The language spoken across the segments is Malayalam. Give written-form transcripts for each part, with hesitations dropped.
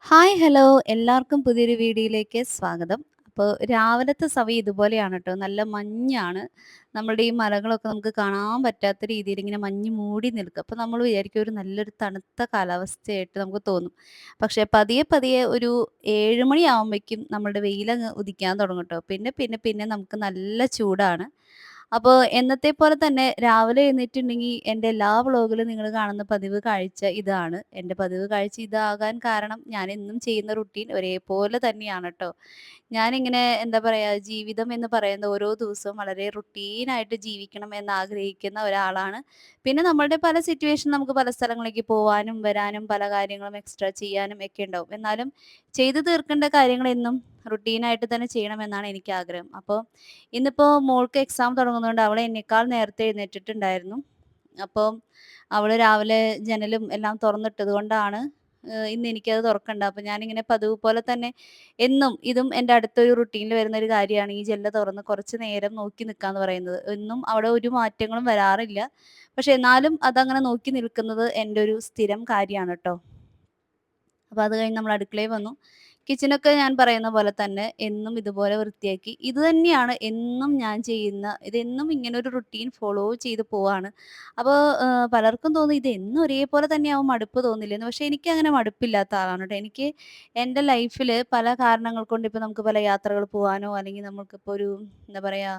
ഹായ് ഹലോ എല്ലാവർക്കും പുതിയൊരു വീഡിയോയിലേക്ക് സ്വാഗതം. അപ്പോൾ രാവിലത്തെ സമയം ഇതുപോലെയാണ് കേട്ടോ, നല്ല മഞ്ഞാണ്. നമ്മളുടെ ഈ മലകളൊക്കെ നമുക്ക് കാണാൻ പറ്റാത്ത രീതിയിൽ ഇങ്ങനെ മഞ്ഞ് മൂടി നിൽക്കുക. അപ്പോൾ നമ്മൾ വിചാരിക്കും ഒരു നല്ലൊരു തണുത്ത കാലാവസ്ഥയായിട്ട് നമുക്ക് തോന്നും. പക്ഷേ പതിയെ പതിയെ ഒരു 7 മണി ആകുമ്പോഴേക്കും നമ്മളുടെ വെയിലങ്ങ് ഉദിക്കാൻ തുടങ്ങും കേട്ടോ. പിന്നെ പിന്നെ പിന്നെ നമുക്ക് നല്ല ചൂടാണ്. അപ്പോൾ എന്നത്തെ പോലെ തന്നെ രാവിലെ എഴുന്നേറ്റുണ്ടെങ്കിൽ എൻ്റെ എല്ലാ വ്ളോഗിലും നിങ്ങൾ കാണുന്ന പതിവ് കാഴ്ച ഇതാണ്. എൻ്റെ പതിവ് കാഴ്ച ഇതാകാൻ കാരണം ഞാൻ എന്നും ചെയ്യുന്ന റുട്ടീൻ ഒരേപോലെ തന്നെയാണ് ട്ടോ. ഞാനിങ്ങനെ എന്താ പറയാ, ജീവിതം എന്ന് പറയുന്ന ഓരോ ദിവസവും വളരെ റുട്ടീനായിട്ട് ജീവിക്കണം എന്ന് ആഗ്രഹിക്കുന്ന ഒരാളാണ്. പിന്നെ നമ്മളുടെ പല സിറ്റുവേഷൻ നമുക്ക് പല സ്ഥലങ്ങളിലേക്ക് പോവാനും വരാനും പല കാര്യങ്ങളും എക്സ്ട്രാ ചെയ്യാനും ഒക്കെ ഉണ്ടാവും. എന്നാലും ചെയ്തു തീർക്കേണ്ട കാര്യങ്ങൾ എന്നും റുട്ടീനായിട്ട് തന്നെ ചെയ്യണമെന്നാണ് എനിക്ക് ആഗ്രഹം. അപ്പോൾ ഇന്നിപ്പോ മോൾക്ക് എക്സാം തുടങ്ങുന്നതുകൊണ്ട് അവള് എന്നെക്കാൾ നേരത്തെ എഴുന്നേറ്റിട്ടുണ്ടായിരുന്നു. അപ്പം അവള് രാവിലെ ജനലും എല്ലാം തുറന്നിട്ടത് കൊണ്ടാണ് ഇന്ന് എനിക്കത് തുറക്കണ്ട. അപ്പൊ ഞാനിങ്ങനെ പതിവ് പോലെ തന്നെ എന്നും ഇതും എൻ്റെ അടുത്തൊരു റുട്ടീനിൽ വരുന്ന ഒരു കാര്യമാണ് ഈ ജനല് തുറന്ന് കുറച്ച് നേരം നോക്കി നിക്കാന്ന് പറയുന്നത്. എന്നും അവിടെ ഒരു മാറ്റങ്ങളും വരാറില്ല. പക്ഷെ എന്നാലും അതങ്ങനെ നോക്കി നിൽക്കുന്നത് എൻ്റെ ഒരു സ്ഥിരം കാര്യമാണ് ട്ടോ. അപ്പൊ അത് കഴിഞ്ഞ് നമ്മൾ അടുക്കളയിൽ വന്നു. കിച്ചണൊക്കെ ഞാൻ പറയുന്ന പോലെ തന്നെ എന്നും ഇതുപോലെ വൃത്തിയാക്കി. ഇത് തന്നെയാണ് എന്നും ഞാൻ ചെയ്യുന്ന, ഇതെന്നും ഇങ്ങനൊരു റുട്ടീൻ ഫോളോ ചെയ്ത് പോവാണ്. അപ്പൊ പലർക്കും തോന്നും ഇത് എന്നും ഒരേപോലെ തന്നെയാവും, മടുപ്പ് തോന്നില്ലേന്ന്. പക്ഷെ എനിക്കങ്ങനെ മടുപ്പില്ലാത്ത ആളാണ് ട്ടോ. എനിക്ക് എൻ്റെ ലൈഫില് പല കാരണങ്ങൾ കൊണ്ട് ഇപ്പൊ നമുക്ക് പല യാത്രകൾ പോവാനോ അല്ലെങ്കിൽ നമുക്കിപ്പോ ഒരു എന്താ പറയാ,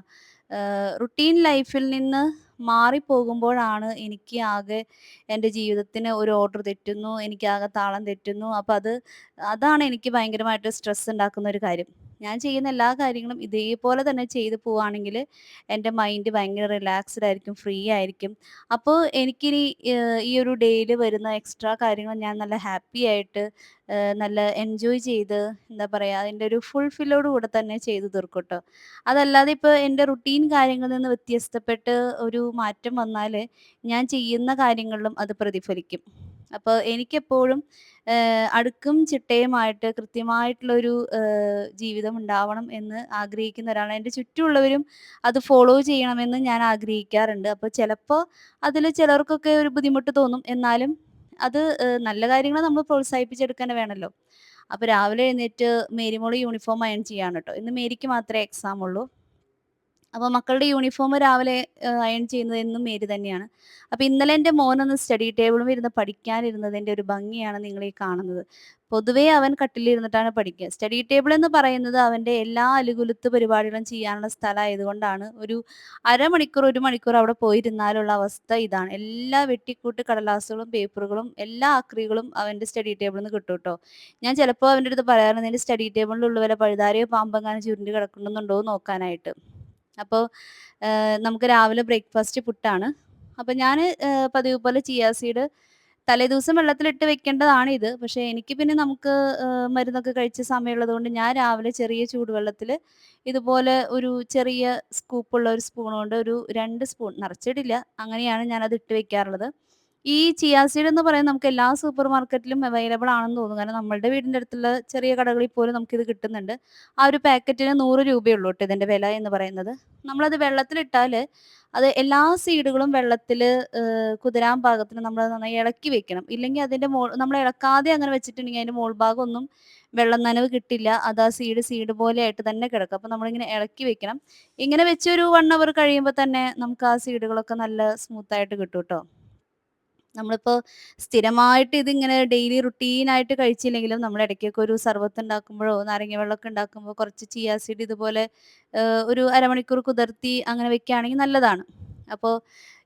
റുട്ടീൻ ലൈഫിൽ നിന്ന് മാറിപ്പോകുമ്പോഴാണ് എനിക്ക് ആകെ എൻ്റെ ജീവിതത്തിന് ഒരു ഓർഡർ തെറ്റുന്നു. എനിക്കാകെ താളം തെറ്റുന്നു. അപ്പൊ അതാണ് എനിക്ക് ഭയങ്കരമായിട്ട് സ്ട്രെസ് ഉണ്ടാക്കുന്ന ഒരു കാര്യം. ഞാൻ ചെയ്യുന്ന എല്ലാ കാര്യങ്ങളും ഇതേപോലെ തന്നെ ചെയ്തു പോവാണെങ്കില് എൻ്റെ മൈൻഡ് ഭയങ്കര റിലാക്സ്ഡ് ആയിരിക്കും, ഫ്രീ ആയിരിക്കും. അപ്പോൾ എനിക്കിനി ഈ ഒരു ഡേയില് വരുന്ന എക്സ്ട്രാ കാര്യങ്ങൾ ഞാൻ നല്ല ഹാപ്പി ആയിട്ട് നല്ല എൻജോയ് ചെയ്ത് എന്താ പറയാ, അതിൻ്റെ ഒരു ഫുൾഫില്ലോട് കൂടെ തന്നെ ചെയ്തു തീർക്കും ട്ടോ. അതല്ലാതെ ഇപ്പൊ എൻ്റെ റുട്ടീൻ കാര്യങ്ങളിൽ നിന്ന് വ്യത്യസ്തപ്പെട്ട് ഒരു മാറ്റം വന്നാല് ഞാൻ ചെയ്യുന്ന കാര്യങ്ങളിലും അത് പ്രതിഫലിക്കും. അപ്പോൾ എനിക്കെപ്പോഴും അടുക്കും ചിട്ടയുമായിട്ട് കൃത്യമായിട്ടുള്ളൊരു ജീവിതം ഉണ്ടാവണം എന്ന് ആഗ്രഹിക്കുന്ന ഒരാളാണ്. എൻ്റെ ചുറ്റുമുള്ളവരും അത് ഫോളോ ചെയ്യണമെന്ന് ഞാൻ ആഗ്രഹിക്കാറുണ്ട്. അപ്പോൾ ചിലപ്പോ അതില് ചിലർക്കൊക്കെ ഒരു ബുദ്ധിമുട്ട് തോന്നും. എന്നാലും അത് നല്ല കാര്യങ്ങൾ നമ്മൾ പ്രോത്സാഹിപ്പിച്ചെടുക്കുക തന്നെ വേണല്ലോ. അപ്പൊ രാവിലെ എഴുന്നേറ്റ് മേരിമോള് യൂണിഫോം അയൺ ചെയ്യാണ് ട്ടോ. ഇന്ന് മേരിക്ക് മാത്രമേ എക്സാം ഉള്ളൂ. അപ്പൊ മക്കളുടെ യൂണിഫോം രാവിലെ അയൺ ചെയ്യുന്നത് എന്നും മേരി തന്നെയാണ്. അപ്പൊ ഇന്നലെ എൻ്റെ മോനൊന്ന് സ്റ്റഡി ടേബിളുമ്മെ ഇരുന്ന് പഠിക്കാനിരുന്നതിന്റെ ഒരു ഭംഗിയാണ് നിങ്ങളീ കാണുന്നത്. പൊതുവേ അവൻ കട്ടിലിരുന്നിട്ടാണ് പഠിക്കുക. സ്റ്റഡി ടേബിൾ എന്ന് പറയുന്നത് അവന്റെ എല്ലാ അലുകുലുത്ത് പരിപാടികളും ചെയ്യാനുള്ള സ്ഥലമായതുകൊണ്ടാണ് ഒരു അരമണിക്കൂർ, 1 മണിക്കൂർ അവിടെ പോയിരുന്നാലുള്ള അവസ്ഥ ഇതാണ്. എല്ലാ വെട്ടിക്കൂട്ട് കടലാസുകളും പേപ്പറുകളും എല്ലാ ആക്രികളും അവന്റെ സ്റ്റഡി ടേബിളിൽ നിന്ന് കിട്ടും ട്ടോ. ഞാൻ ചിലപ്പോ അവന്റെ അടുത്ത് പറയാറുണ്ട്, "നിന്റെ സ്റ്റഡി ടേബിളിലുള്ള വല്ല പഴുതാരയോ പാമ്പെങ്ങാനും ചുരുണ്ട് കിടക്കുന്നുണ്ടോ എന്ന് നോക്കാനായിട്ട്." അപ്പോൾ നമുക്ക് രാവിലെ ബ്രേക്ക്ഫാസ്റ്റ് പുട്ടാണ്. അപ്പൊ ഞാന് പതിവ് പോലെ ചിയാ സീഡ് തലേദിവസം വെള്ളത്തിലിട്ട് വെക്കേണ്ടതാണ് ഇത്. പക്ഷെ എനിക്ക് പിന്നെ നമുക്ക് മരുന്നൊക്കെ കഴിച്ച സമയമുള്ളത് കൊണ്ട് ഞാൻ രാവിലെ ചെറിയ ചൂടുവെള്ളത്തില് ഇതുപോലെ ഒരു ചെറിയ സ്കൂപ്പുള്ള ഒരു സ്പൂൺ കൊണ്ട് ഒരു 2 സ്പൂൺ, നിറച്ചിടില്ല, അങ്ങനെയാണ് ഞാനത് ഇട്ട് വെക്കാറുള്ളത്. ഈ ചിയാ സീഡ് എന്ന് പറയുന്നത് നമുക്ക് എല്ലാ സൂപ്പർ മാർക്കറ്റിലും അവൈലബിൾ ആണെന്ന് തോന്നുന്നു. കാരണം നമ്മളുടെ വീടിന്റെ അടുത്തുള്ള ചെറിയ കടകളിൽ പോലും നമുക്കിത് കിട്ടുന്നുണ്ട്. ആ ഒരു പാക്കറ്റിന് 100 രൂപയുള്ളൂ ട്ടോ ഇതിന്റെ വില എന്ന് പറയുന്നത്. നമ്മളത് വെള്ളത്തിലിട്ടാല് അത് എല്ലാ സീഡുകളും വെള്ളത്തില് കുതിരാൻ പാകത്തിന് നമ്മളത് നന്നായി ഇളക്കി വെക്കണം. ഇല്ലെങ്കി അതിന്റെ നമ്മൾ ഇളക്കാതെ അങ്ങനെ വെച്ചിട്ടുണ്ടെങ്കിൽ അതിന്റെ മോൾ ഭാഗം ഒന്നും വെള്ളം നനവ് കിട്ടില്ല. അത് ആ സീഡ് സീഡ് പോലെയായിട്ട് തന്നെ കിടക്കും. അപ്പൊ നമ്മളിങ്ങനെ ഇളക്കി വെക്കണം. ഇങ്ങനെ വെച്ച് ഒരു 1 അവർ കഴിയുമ്പോ തന്നെ നമുക്ക് ആ സീഡുകളൊക്കെ നല്ല സ്മൂത്തായിട്ട് കിട്ടും ട്ടോ. നമ്മളിപ്പോ സ്ഥിരമായിട്ട് ഇതിങ്ങനെ ഡെയിലി റുട്ടീനായിട്ട് കഴിച്ചില്ലെങ്കിലും നമ്മൾ ഇടയ്ക്കൊക്കെ ഒരു സർബത്ത് ഉണ്ടാക്കുമ്പോഴോ നാരങ്ങ വെള്ളമൊക്കെ ഉണ്ടാക്കുമ്പോൾ കുറച്ച് ചിയാ സീഡ് ഇതുപോലെ ഒരു അരമണിക്കൂർ കുതിർത്തി അങ്ങനെ വെക്കുകയാണെങ്കിൽ നല്ലതാണ്. അപ്പോൾ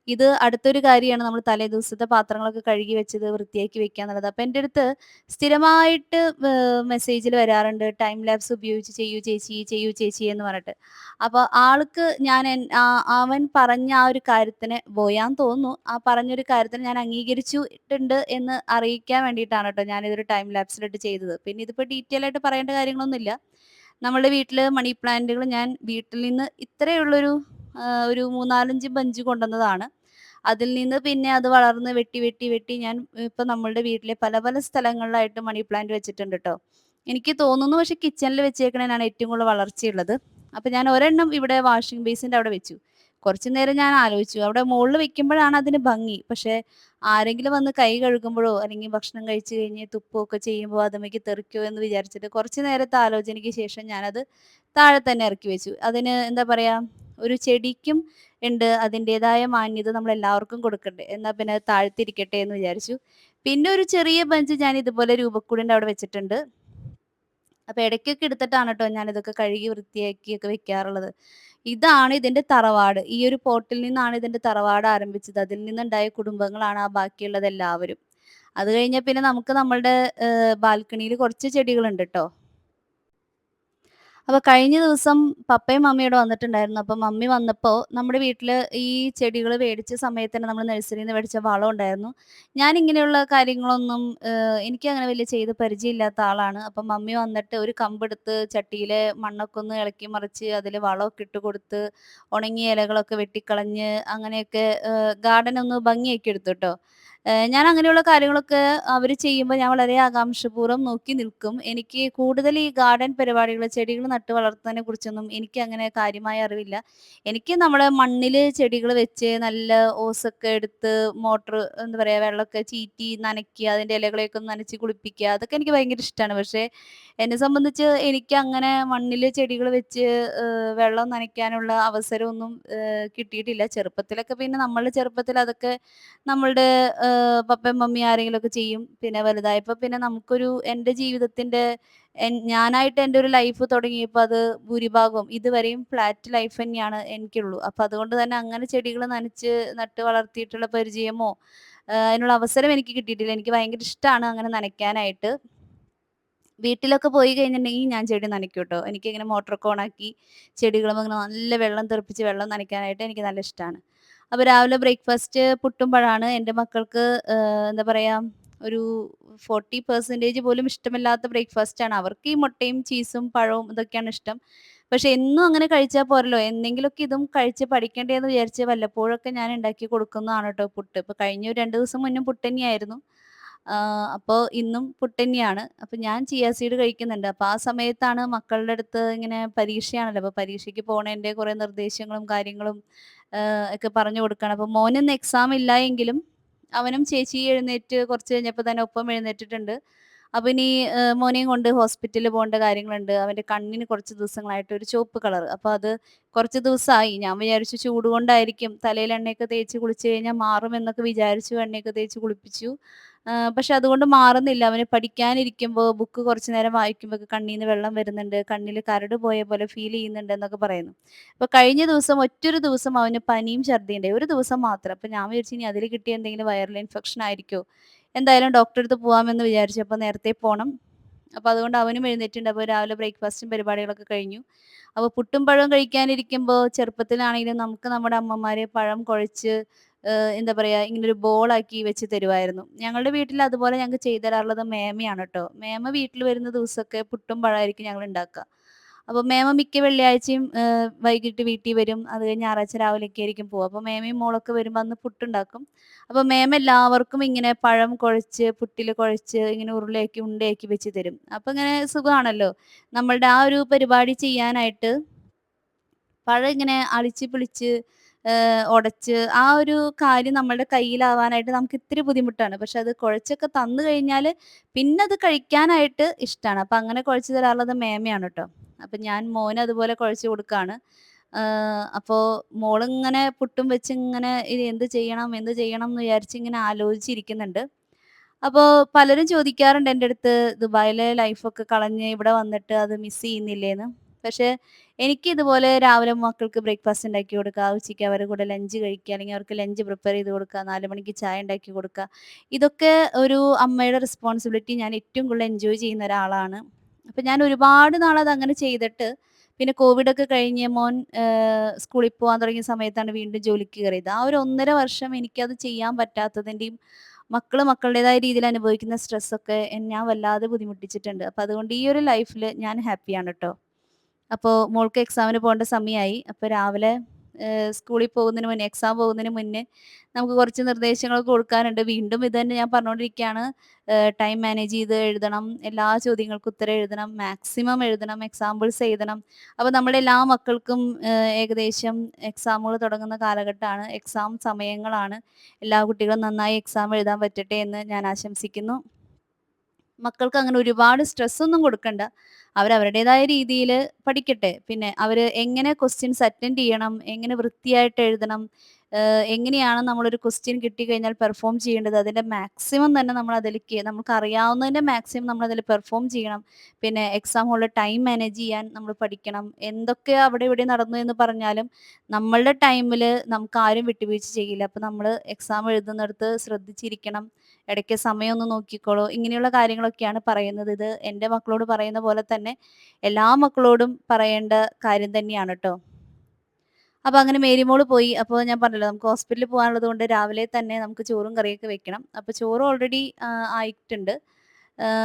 ഇത് അടുത്തൊരു കാര്യമാണ്, നമ്മൾ തലേദിവസത്തെ പാത്രങ്ങളൊക്കെ കഴുകി വെച്ചത് വൃത്തിയാക്കി വെക്കുക എന്നുള്ളത്. അപ്പം എൻ്റെ അടുത്ത് സ്ഥിരമായിട്ട് മെസ്സേജിൽ വരാറുണ്ട്, ടൈം ലാപ്സ് ഉപയോഗിച്ച് ചെയ്യൂ ചേച്ചി, ചെയ്യൂ ചേച്ചി എന്ന് പറഞ്ഞിട്ട്. അപ്പൊ ആൾക്ക് ഞാൻ അവൻ പറഞ്ഞ ആ ഒരു കാര്യത്തിന് ബോയാന്ന് തോന്നുന്നു. ആ പറഞ്ഞൊരു കാര്യത്തിന് ഞാൻ അംഗീകരിച്ചിട്ടുണ്ട് എന്ന് അറിയിക്കാൻ വേണ്ടിയിട്ടാണ് ട്ടോ ഞാനിതൊരു ടൈം ലാപ്സിലിട്ട് ചെയ്തത്. പിന്നെ ഇതിപ്പോ ഡീറ്റെയിൽ ആയിട്ട് പറയേണ്ട കാര്യങ്ങളൊന്നുമില്ല. നമ്മളുടെ വീട്ടില് മണി പ്ലാന്റുകൾ ഞാൻ വീട്ടിൽ നിന്ന് ഇത്രയുള്ളൊരു ഒരു 3, 4, 5 ബഞ്ച് കൊണ്ടുവന്നതാണ്. അതിൽ നിന്ന് പിന്നെ അത് വളർന്ന് വെട്ടി, വെട്ടി, വെട്ടി ഞാൻ ഇപ്പൊ നമ്മളുടെ വീട്ടിലെ പല പല സ്ഥലങ്ങളിലായിട്ട് മണി പ്ലാന്റ് വെച്ചിട്ടുണ്ട് ട്ടോ. എനിക്ക് തോന്നുന്നു, പക്ഷെ കിച്ചണിൽ വെച്ചേക്കണേനാണ് ഏറ്റവും കൂടുതൽ വളർച്ചയുള്ളത്. അപ്പൊ ഞാൻ ഒരെണ്ണം ഇവിടെ വാഷിംഗ് ബേസിന്റെ അവിടെ വെച്ചു. കുറച്ചു നേരം ഞാൻ ആലോചിച്ചു. അവിടെ മോളില് വെക്കുമ്പോഴാണ് അതിന് ഭംഗി. പക്ഷെ ആരെങ്കിലും വന്ന് കൈ കഴുകുമ്പോഴോ, അല്ലെങ്കിൽ ഭക്ഷണം കഴിച്ച് കഴിഞ്ഞ് തുപ്പുകയൊക്കെ ചെയ്യുമ്പോൾ അതുമ്മേക്ക് തെറിക്കോ എന്ന് വിചാരിച്ചിട്ട് കുറച്ച് നേരത്തെ ആലോചനയ്ക്ക് ശേഷം ഞാനത് താഴെ തന്നെ ഇറക്കി വെച്ചു. അതിന് എന്താ പറയാ, ഒരു ചെടിക്കും ഉണ്ട് അതിൻ്റേതായ മാന്യത നമ്മളെല്ലാവർക്കും കൊടുക്കണ്ടേ. എന്നാ പിന്നെ അത് താഴ്ത്തിരിക്കട്ടെ എന്ന് വിചാരിച്ചു. പിന്നെ ഒരു ചെറിയ ബഞ്ച് ഞാൻ ഇതുപോലെ രൂപക്കൂടിൻ്റെ അവിടെ വെച്ചിട്ടുണ്ട്. അപ്പൊ ഇടയ്ക്കൊക്കെ എടുത്തിട്ടാണ് ട്ടോ ഞാനിതൊക്കെ കഴുകി വൃത്തിയാക്കിയൊക്കെ വെക്കാറുള്ളത്. ഇതാണ് ഇതിന്റെ തറവാട്. ഈ ഒരു പോട്ടിൽ നിന്നാണ് ഇതിന്റെ തറവാട് ആരംഭിച്ചത്. അതിൽ നിന്നുണ്ടായ കുടുംബങ്ങളാണ് ആ ബാക്കിയുള്ളതെല്ലാവരും. അത് കഴിഞ്ഞാ പിന്നെ നമുക്ക് നമ്മളുടെ ബാൽക്കണിയിൽ കുറച്ച് ചെടികളുണ്ട് ട്ടോ. അപ്പൊ കഴിഞ്ഞ ദിവസം പപ്പയും മമ്മിയും ഇവിടെ വന്നിട്ടുണ്ടായിരുന്നു. അപ്പൊ മമ്മി വന്നപ്പോ നമ്മുടെ വീട്ടില് ഈ ചെടികള് വേടിച്ച സമയത്ത് തന്നെ നമ്മള് നഴ്സറിന്ന് മേടിച്ച വളം ഉണ്ടായിരുന്നു. ഞാൻ ഇങ്ങനെയുള്ള കാര്യങ്ങളൊന്നും എനിക്കങ്ങനെ വലിയ ചെയ്ത് പരിചയമില്ലാത്ത ആളാണ്. അപ്പൊ മമ്മി വന്നിട്ട് ഒരു കമ്പെടുത്ത് ചട്ടിയിലെ മണ്ണൊക്കെ ഒന്ന് ഇളക്കി മറിച്ച് അതില് വളമൊക്കെ ഇട്ട് കൊടുത്ത്, ഉണങ്ങിയ ഇലകളൊക്കെ വെട്ടിക്കളഞ്ഞ് അങ്ങനെയൊക്കെ ഗാർഡൻ ഒന്ന് ഭംഗിയാക്കി എടുത്തു ട്ടോ. ഞാൻ അങ്ങനെയുള്ള കാര്യങ്ങളൊക്കെ അവര് ചെയ്യുമ്പോ ഞാൻ വളരെ ആകാംക്ഷപൂർവ്വം നോക്കി നിൽക്കും. എനിക്ക് കൂടുതൽ ഈ ഗാർഡൻ പരിപാടികള്, ചെടികൾ നട്ട് വളർത്തുന്നതിനെ കുറിച്ചൊന്നും എനിക്കങ്ങനെ കാര്യമായ അറിവില്ല. എനിക്ക് നമ്മളെ മണ്ണില് ചെടികള് വെച്ച് നല്ല ഓസൊക്കെ എടുത്ത് എന്താ പറയാ, വെള്ളമൊക്കെ ചീറ്റി നനയ്ക്കുക, അതിന്റെ ഇലകളെയൊക്കെ ഒന്ന് നനച്ച് കുളിപ്പിക്കുക, അതൊക്കെ എനിക്ക് ഭയങ്കര ഇഷ്ടാണ്. പക്ഷേ എന്നെ സംബന്ധിച്ച് എനിക്കങ്ങനെ മണ്ണില് ചെടികള് വെച്ച് വെള്ളം നനയ്ക്കാനുള്ള അവസരമൊന്നും കിട്ടിയിട്ടില്ല. ചെറുപ്പത്തിലൊക്കെ പിന്നെ നമ്മളുടെ ചെറുപ്പത്തിൽ അതൊക്കെ നമ്മളുടെ പപ്പയും മമ്മിയും ആരെങ്കിലുമൊക്കെ ചെയ്യും. പിന്നെ വലുതായപ്പോ പിന്നെ നമുക്കൊരു എന്റെ ജീവിതത്തിന്റെ ഞാനായിട്ട് എന്റെ ഒരു ലൈഫ് തുടങ്ങിയപ്പോ അത് ഭൂരിഭാഗവും ഇതുവരെയും ഫ്ലാറ്റ് ലൈഫ് തന്നെയാണ് എനിക്കുള്ളൂ. അപ്പൊ അതുകൊണ്ട് തന്നെ അങ്ങനെ ചെടികൾ നനച്ച് നട്ട് വളർത്തിയിട്ടുള്ള പരിചയമോ അതിനുള്ള അവസരം എനിക്ക് കിട്ടിയിട്ടില്ല. എനിക്ക് ഭയങ്കര ഇഷ്ടാണ് അങ്ങനെ നനയ്ക്കാനായിട്ട്. വീട്ടിലൊക്കെ പോയി കഴിഞ്ഞിട്ടുണ്ടെങ്കിൽ ഞാൻ ചെടി നനയ്ക്കും ട്ടോ. എനിക്കിങ്ങനെ മോട്ടറൊക്കെ ഓണാക്കി ചെടികളുമ്മെ ഇങ്ങനെ നല്ല വെള്ളം തെറിപ്പിച്ച് വെള്ളം നനയ്ക്കാനായിട്ട് എനിക്ക് നല്ല ഇഷ്ടാണ്. അപ്പൊ രാവിലെ ബ്രേക്ക്ഫാസ്റ്റ് പുട്ടും പഴമാണ്. എൻ്റെ മക്കൾക്ക് എന്താ പറയാ, ഒരു 40% പോലും ഇഷ്ടമില്ലാത്ത ബ്രേക്ക്ഫാസ്റ്റാണ്. അവർക്ക് ഈ മുട്ടയും ചീസും പഴവും ഇതൊക്കെയാണ് ഇഷ്ടം. പക്ഷെ എന്നും അങ്ങനെ കഴിച്ചാ പോരല്ലോ. എന്നെങ്കിലൊക്കെ ഇതും കഴിച്ച് പഠിക്കണ്ടേന്ന് വിചാരിച്ച് വല്ലപ്പോഴൊക്കെ ഞാൻ ഉണ്ടാക്കി കൊടുക്കുന്നതാണ് ട്ടോ പുട്ട്. ഇപ്പൊ കഴിഞ്ഞ ഒരു 2 ദിവസം മുന്നും പുട്ട് തന്നെയായിരുന്നു. അപ്പൊ ഇന്നും പുട്ടന്നെയാണ്. അപ്പൊ ഞാൻ ചിയ സീഡ് കഴിക്കുന്നുണ്ട്. അപ്പൊ ആ സമയത്താണ് മക്കളുടെ അടുത്ത് ഇങ്ങനെ പരീക്ഷയാണല്ലോ. അപ്പൊ പരീക്ഷയ്ക്ക് പോണേന്റെ കുറെ നിർദ്ദേശങ്ങളും കാര്യങ്ങളും ഒക്കെ പറഞ്ഞു കൊടുക്കാണ്. അപ്പൊ മോനിന്ന് എക്സാം ഇല്ല എങ്കിലും അവനും ചേച്ചി എഴുന്നേറ്റ് കുറച്ച് കഴിഞ്ഞപ്പോ തന്നെ ഒപ്പം എഴുന്നേറ്റിട്ടുണ്ട്. അപ്പൊ ഇനി മോനെയും കൊണ്ട് ഹോസ്പിറ്റലിൽ പോകേണ്ട കാര്യങ്ങളുണ്ട്. അവന്റെ കണ്ണിന് കുറച്ച് ദിവസങ്ങളായിട്ട് ഒരു ചുവപ്പ് കളർ. അപ്പൊ അത് കുറച്ച് ദിവസമായി. ഞാൻ വിചാരിച്ചു ചൂട് കൊണ്ടായിരിക്കും. തലയിൽ എണ്ണയൊക്കെ തേച്ച് കുളിച്ച് കഴിഞ്ഞാൽ മാറുമെന്നൊക്കെ വിചാരിച്ചു. എണ്ണയൊക്കെ തേച്ച് കുളിപ്പിച്ചു. പക്ഷെ അതുകൊണ്ട് മാറുന്നില്ല. അവന് പഠിക്കാനിരിക്കുമ്പോ ബുക്ക് കുറച്ച് നേരം വായിക്കുമ്പോഴൊക്കെ കണ്ണീന്ന് വെള്ളം വരുന്നുണ്ട്. കണ്ണില് കരട് പോയ പോലെ ഫീൽ ചെയ്യുന്നുണ്ട് എന്നൊക്കെ പറയുന്നു. അപ്പൊ കഴിഞ്ഞ ദിവസം ഒറ്റൊരു ദിവസം അവന് പനിയും ഛർദിയുണ്ടായി. ഒരു ദിവസം മാത്രം. അപ്പൊ ഞാൻ വിചാരിച്ചു ഇനി അതില് കിട്ടിയ എന്തെങ്കിലും വൈറൽ ഇൻഫെക്ഷൻ ആയിരിക്കോ? എന്തായാലും ഡോക്ടറെ അടുത്ത് പോവാമെന്ന് വിചാരിച്ചു. അപ്പൊ നേരത്തെ പോണം. അപ്പൊ അതുകൊണ്ട് അവനും എഴുന്നേറ്റുണ്ട്. അപ്പൊ രാവിലെ ബ്രേക്ക്ഫാസ്റ്റും പരിപാടികളൊക്കെ കഴിഞ്ഞു. അപ്പൊ പുട്ടും പഴവും കഴിക്കാനിരിക്കുമ്പോ ചെറുപ്പത്തിലാണെങ്കിലും നമുക്ക് നമ്മുടെ അമ്മമാര് പഴം കുഴച്ച് എന്താ പറയാ, ഇങ്ങനൊരു ബോളാക്കി വെച്ച് തരുവായിരുന്നു. ഞങ്ങളുടെ വീട്ടിൽ അതുപോലെ ഞങ്ങക്ക് ചെയ്ത് തരാറുള്ളത് മേമയാണ് ട്ടോ. മേമ വീട്ടിൽ വരുന്ന ദിവസമൊക്കെ പുട്ടും പഴമായിരിക്കും ഞങ്ങൾ ഉണ്ടാക്കുക. അപ്പൊ മേമ മിക്ക വെള്ളിയാഴ്ചയും വൈകിട്ട് വീട്ടിൽ വരും. അത് കഴിഞ്ഞ് ഞായറാഴ്ച രാവിലെയൊക്കെ ആയിരിക്കും പോവുക. അപ്പൊ മേമയും മോളൊക്കെ വരുമ്പോ അന്ന് പുട്ടുണ്ടാക്കും. അപ്പൊ മേമ എല്ലാവർക്കും ഇങ്ങനെ പഴം കുഴച്ച് പുട്ടില് കുഴച്ച് ഇങ്ങനെ ഉരുളയാക്കി ഉണ്ടയാക്കി വെച്ച് തരും. അപ്പൊ ഇങ്ങനെ സുഖാണല്ലോ. നമ്മളുടെ ആ ഒരു പരിപാടി ചെയ്യാനായിട്ട് പഴം ഇങ്ങനെ അളിച്ച് പിളിച്ച് ഒടച്ച് ആ ഒരു കാര്യം നമ്മളുടെ കയ്യിലാവാനായിട്ട് നമുക്ക് ഇത്തിരി ബുദ്ധിമുട്ടാണ്. പക്ഷെ അത് കുഴച്ചൊക്കെ തന്നു കഴിഞ്ഞാല് പിന്നെ അത് കഴിക്കാനായിട്ട് ഇഷ്ടാണ്. അപ്പൊ അങ്ങനെ കുഴച്ച് തരാറുള്ളത് മേമയാണ് ട്ടോ. അപ്പൊ ഞാൻ മോന് അതുപോലെ കുഴച്ച് കൊടുക്കാണ്. അപ്പോ മോളിങ്ങനെ പുട്ടും വെച്ച് ഇങ്ങനെ ഇനി എന്ത് ചെയ്യണം, എന്ത് ചെയ്യണം എന്ന് വിചാരിച്ച് ഇങ്ങനെ ആലോചിച്ചിരിക്കുന്നുണ്ട്. അപ്പോ പലരും ചോദിക്കാറുണ്ട് എന്റെടുത്ത് ദുബായിലെ ലൈഫൊക്കെ കളഞ്ഞ് ഇവിടെ വന്നിട്ട് അത് മിസ് ചെയ്യുന്നില്ലേന്ന്. പക്ഷെ എനിക്ക് ഇതുപോലെ രാവിലെ മക്കൾക്ക് ബ്രേക്ക്ഫാസ്റ്റ് ഉണ്ടാക്കി കൊടുക്കുക, ഉച്ചയ്ക്ക് അവരുടെ കൂടെ ലഞ്ച് കഴിക്കുക, അല്ലെങ്കിൽ അവർക്ക് ലഞ്ച് പ്രിപ്പയർ ചെയ്ത് കൊടുക്കുക, 4 മണിക്ക് ചായ ഉണ്ടാക്കി കൊടുക്കുക. ഇതൊക്കെ ഒരു അമ്മയുടെ റെസ്പോൺസിബിലിറ്റി ഞാൻ ഏറ്റവും കൂടുതൽ എൻജോയ് ചെയ്യുന്ന ഒരാളാണ്. അപ്പൊ ഞാൻ ഒരുപാട് നാൾ അത് അങ്ങനെ ചെയ്തിട്ട് പിന്നെ കോവിഡൊക്കെ കഴിഞ്ഞ് മോൻ സ്കൂളിൽ പോകാൻ തുടങ്ങിയ സമയത്താണ് വീണ്ടും ജോലിക്ക് കയറിയത്. ആ ഒരു 1.5 വർഷം എനിക്കത് ചെയ്യാൻ പറ്റാത്തതിന്റെയും മക്കള് മക്കളുടേതായ രീതിയിൽ അനുഭവിക്കുന്ന സ്ട്രെസ്സൊക്കെ ഞാൻ വല്ലാതെ ബുദ്ധിമുട്ടിച്ചിട്ടുണ്ട്. അപ്പൊ അതുകൊണ്ട് ഈ ഒരു ലൈഫില് ഞാൻ ഹാപ്പിയാണ് ട്ടോ. അപ്പൊ മോൾക്ക് എക്സാമിന് പോകേണ്ട സമയായി. അപ്പൊ രാവിലെ സ്കൂളിൽ പോകുന്നതിന് മുന്നേ, എക്സാം പോകുന്നതിന് മുന്നേ നമുക്ക് കുറച്ച് നിർദ്ദേശങ്ങളൊക്കെ കൊടുക്കാനുണ്ട്. വീണ്ടും ഇത് തന്നെ ഞാൻ പറഞ്ഞുകൊണ്ടിരിക്കുകയാണ്. ടൈം മാനേജ് ചെയ്ത് എഴുതണം, എല്ലാ ചോദ്യങ്ങൾക്കും ഉത്തരം എഴുതണം, മാക്സിമം എഴുതണം, എക്സാമ്പിൾസ് എഴുതണം. അപ്പോൾ നമ്മുടെ എല്ലാ മക്കൾക്കും ഏകദേശം എക്സാമുകൾ തുടങ്ങുന്ന കാലഘട്ടമാണ്, എക്സാം സമയങ്ങളാണ്. എല്ലാ കുട്ടികളും നന്നായി എക്സാം എഴുതാൻ പറ്റട്ടെ എന്ന് ഞാൻ ആശംസിക്കുന്നു. മക്കൾക്ക് അങ്ങനെ ഒരുപാട് സ്ട്രെസ്സൊന്നും കൊടുക്കണ്ട. അവരവരുടേതായ രീതിയില് പഠിക്കട്ടെ. പിന്നെ അവര് എങ്ങനെ ക്വസ്റ്റ്യൻസ് അറ്റൻഡ് ചെയ്യണം, എങ്ങനെ വൃത്തിയായിട്ട് എഴുതണം, എങ്ങനെയാണ് നമ്മളൊരു ക്വസ്റ്റ്യൻ കിട്ടിക്കഴിഞ്ഞാൽ പെർഫോം ചെയ്യേണ്ടത്, അതിന്റെ മാക്സിമം തന്നെ നമ്മൾ അതിലേക്ക് നമുക്കറിയാവുന്നതിന്റെ മാക്സിമം നമ്മളതിൽ പെർഫോം ചെയ്യണം. പിന്നെ എക്സാം ഹോളിൽ ടൈം മാനേജ് ചെയ്യാൻ നമ്മൾ പഠിക്കണം. എന്തൊക്കെ അവിടെ ഇവിടെ നടന്നു എന്ന് പറഞ്ഞാലും നമ്മളുടെ ടൈമില് നമുക്കാരും വിട്ടുവീഴ്ച ചെയ്യില്ല. അപ്പൊ നമ്മള് എക്സാം എഴുതുന്നിടത്ത് ശ്രദ്ധിച്ചിരിക്കണം. ഇടയ്ക്ക് സമയം ഒന്ന് നോക്കിക്കോളൂ. ഇങ്ങനെയുള്ള കാര്യങ്ങളൊക്കെയാണ് പറയുന്നത്. ഇത് എൻ്റെ മക്കളോട് പറയുന്ന പോലെ തന്നെ എല്ലാ മക്കളോടും പറയേണ്ട കാര്യം തന്നെയാണ് ട്ടോ. അപ്പൊ അങ്ങനെ മേരിമോള് പോയി. അപ്പോൾ ഞാൻ പറഞ്ഞല്ലോ, നമുക്ക് ഹോസ്പിറ്റലിൽ പോകാനുള്ളത് കൊണ്ട് രാവിലെ തന്നെ നമുക്ക് ചോറും കറിയൊക്കെ വെക്കണം. അപ്പൊ ചോറ് ഓൾറെഡി ആയിട്ടുണ്ട്.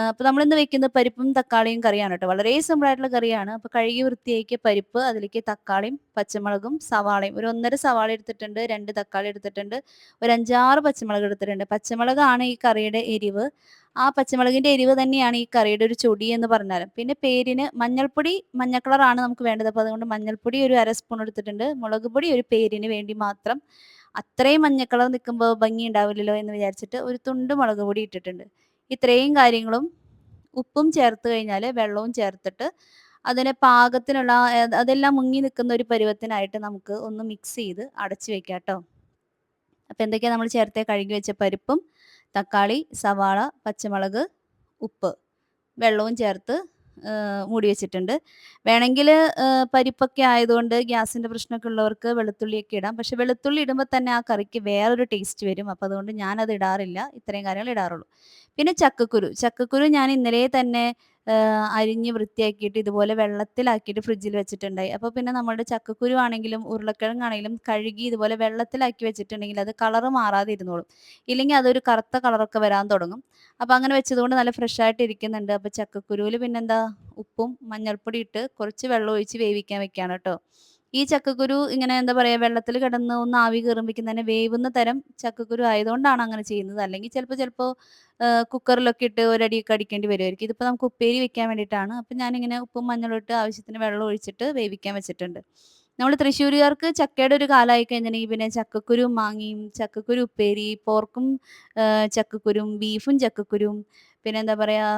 അപ്പൊ നമ്മളിന്ന് വെക്കുന്നത് പരിപ്പും തക്കാളിയും കറിയാണ് ട്ടോ. വളരെ സിമ്പിൾ ആയിട്ടുള്ള കറിയാണ്. അപ്പൊ കഴുകി വൃത്തിയാക്കിയ പരിപ്പ്, അതിലേക്ക് തക്കാളിയും പച്ചമുളകും സവാളയും, ഒരു 1.5 സവാള എടുത്തിട്ടുണ്ട്, 2 തക്കാളി എടുത്തിട്ടുണ്ട്, ഒരു 5, 6 പച്ചമുളക് എടുത്തിട്ടുണ്ട്. പച്ചമുളകാണ് ഈ കറിയുടെ എരിവ്. ആ പച്ചമുളകിന്റെ എരിവ് തന്നെയാണ് ഈ കറിയുടെ ഒരു ചൊടി എന്ന് പറഞ്ഞാലും. പിന്നെ പേരിന് മഞ്ഞൾപ്പൊടി, മഞ്ഞ കളറാണ് നമുക്ക് വേണ്ടത്. അപ്പോൾ അതുകൊണ്ട് മഞ്ഞൾപ്പൊടി ഒരു 1/2 സ്പൂൺ എടുത്തിട്ടുണ്ട്. മുളക് പൊടി ഒരു പേരിന് വേണ്ടി മാത്രം. അത്രയും മഞ്ഞ കളർ നിൽക്കുമ്പോൾ ഭംഗി ഉണ്ടാവില്ലല്ലോ എന്ന് വിചാരിച്ചിട്ട് ഒരു തുണ്ട് മുളക് പൊടി ഇട്ടിട്ടുണ്ട്. ഇത്രയും കാര്യങ്ങളും ഉപ്പും ചേർത്ത് കഴിഞ്ഞാൽ വെള്ളവും ചേർത്തിട്ട് അതിനെ പാകത്തിനുള്ള അതെല്ലാം മുങ്ങി നിൽക്കുന്ന ഒരു പരുവത്തിനായിട്ട് നമുക്ക് ഒന്ന് മിക്സ് ചെയ്ത് അടച്ചു വെക്കാം ട്ടോ. അപ്പം എന്തൊക്കെയാണ് നമ്മൾ ചേർത്തേ? കഴുകി വെച്ച പരിപ്പും തക്കാളി, സവാള, പച്ചമുളക്, ഉപ്പ്, വെള്ളവും ചേർത്ത് മൂടി വെച്ചിട്ടുണ്ട്. വേണമെങ്കിൽ പരിപ്പൊക്കെ ആയതുകൊണ്ട് ഗ്യാസിൻ്റെ പ്രശ്നമൊക്കെ ഉള്ളവർക്ക് വെളുത്തുള്ളിയൊക്കെ ഇടാം. പക്ഷെ വെളുത്തുള്ളി ഇടുമ്പോൾ തന്നെ ആ കറിക്ക് വേറൊരു ടേസ്റ്റ് വരും. അപ്പോൾ അതുകൊണ്ട് ഞാനത് ഇടാറില്ല. ഇത്രയും കാര്യങ്ങൾ ഇടാറുള്ളൂ. പിന്നെ ചക്കക്കുരു. ചക്കക്കുരു ഞാൻ ഇന്നലെ തന്നെ അരിഞ്ഞ് വൃത്തിയാക്കിയിട്ട് ഇതുപോലെ വെള്ളത്തിലാക്കിയിട്ട് ഫ്രിഡ്ജിൽ വെച്ചിട്ടുണ്ടായി. അപ്പോൾ പിന്നെ നമ്മുടെ ചക്കക്കുരു ആണെങ്കിലും ഉരുളക്കിഴങ്ങാണെങ്കിലും കഴുകി ഇതുപോലെ വെള്ളത്തിലാക്കി വെച്ചിട്ടുണ്ടെങ്കിൽ അത് കളറ് മാറാതെ ഇരുന്നോളും. ഇല്ലെങ്കിൽ അതൊരു കറുത്ത കളറൊക്കെ വരാൻ തുടങ്ങും. അപ്പോൾ അങ്ങനെ വെച്ചതുകൊണ്ട് നല്ല ഫ്രഷ് ആയിട്ട് ഇരിക്കുന്നുണ്ട്. അപ്പോൾ ചക്കക്കുരുവിൽ പിന്നെന്താ, ഉപ്പും മഞ്ഞൾപ്പൊടി ഇട്ട് കുറച്ച് വെള്ളം ഒഴിച്ച് വേവിക്കാൻ വെക്കുകയാണ് കേട്ടോ. ഈ ചക്കക്കുരു ഇങ്ങനെ എന്താ പറയുക, വെള്ളത്തിൽ കിടന്ന് ഒന്ന് ആവി കയറുമ്പോഴേക്കും തന്നെ വേവുന്ന തരം ചക്കക്കുരു ആയതുകൊണ്ടാണ് അങ്ങനെ ചെയ്യുന്നത്. അല്ലെങ്കിൽ ചിലപ്പോൾ കുക്കറിലൊക്കെ ഇട്ട് ഒരടിയൊക്കെ അടിക്കേണ്ടി വരുമായിരിക്കും. ഇതിപ്പോൾ നമുക്ക് ഉപ്പേരി വെക്കാൻ വേണ്ടിയിട്ടാണ്. അപ്പം ഞാനിങ്ങനെ ഉപ്പും മഞ്ഞളും ഇട്ട് ആവശ്യത്തിന് വെള്ളം ഒഴിച്ചിട്ട് വേവിക്കാൻ വെച്ചിട്ടുണ്ട്. നമ്മൾ തൃശ്ശൂരുകാർക്ക് ചക്കയുടെ ഒരു കാലമായി കഴിഞ്ഞിട്ടുണ്ടെങ്കിൽ പിന്നെ ചക്കക്കുരും മാങ്ങയും, ചക്കക്കുരു ഉപ്പേരി, പോർക്കും ചക്കക്കുരും, ബീഫും ചക്കക്കുരും, പിന്നെ എന്താ പറയുക,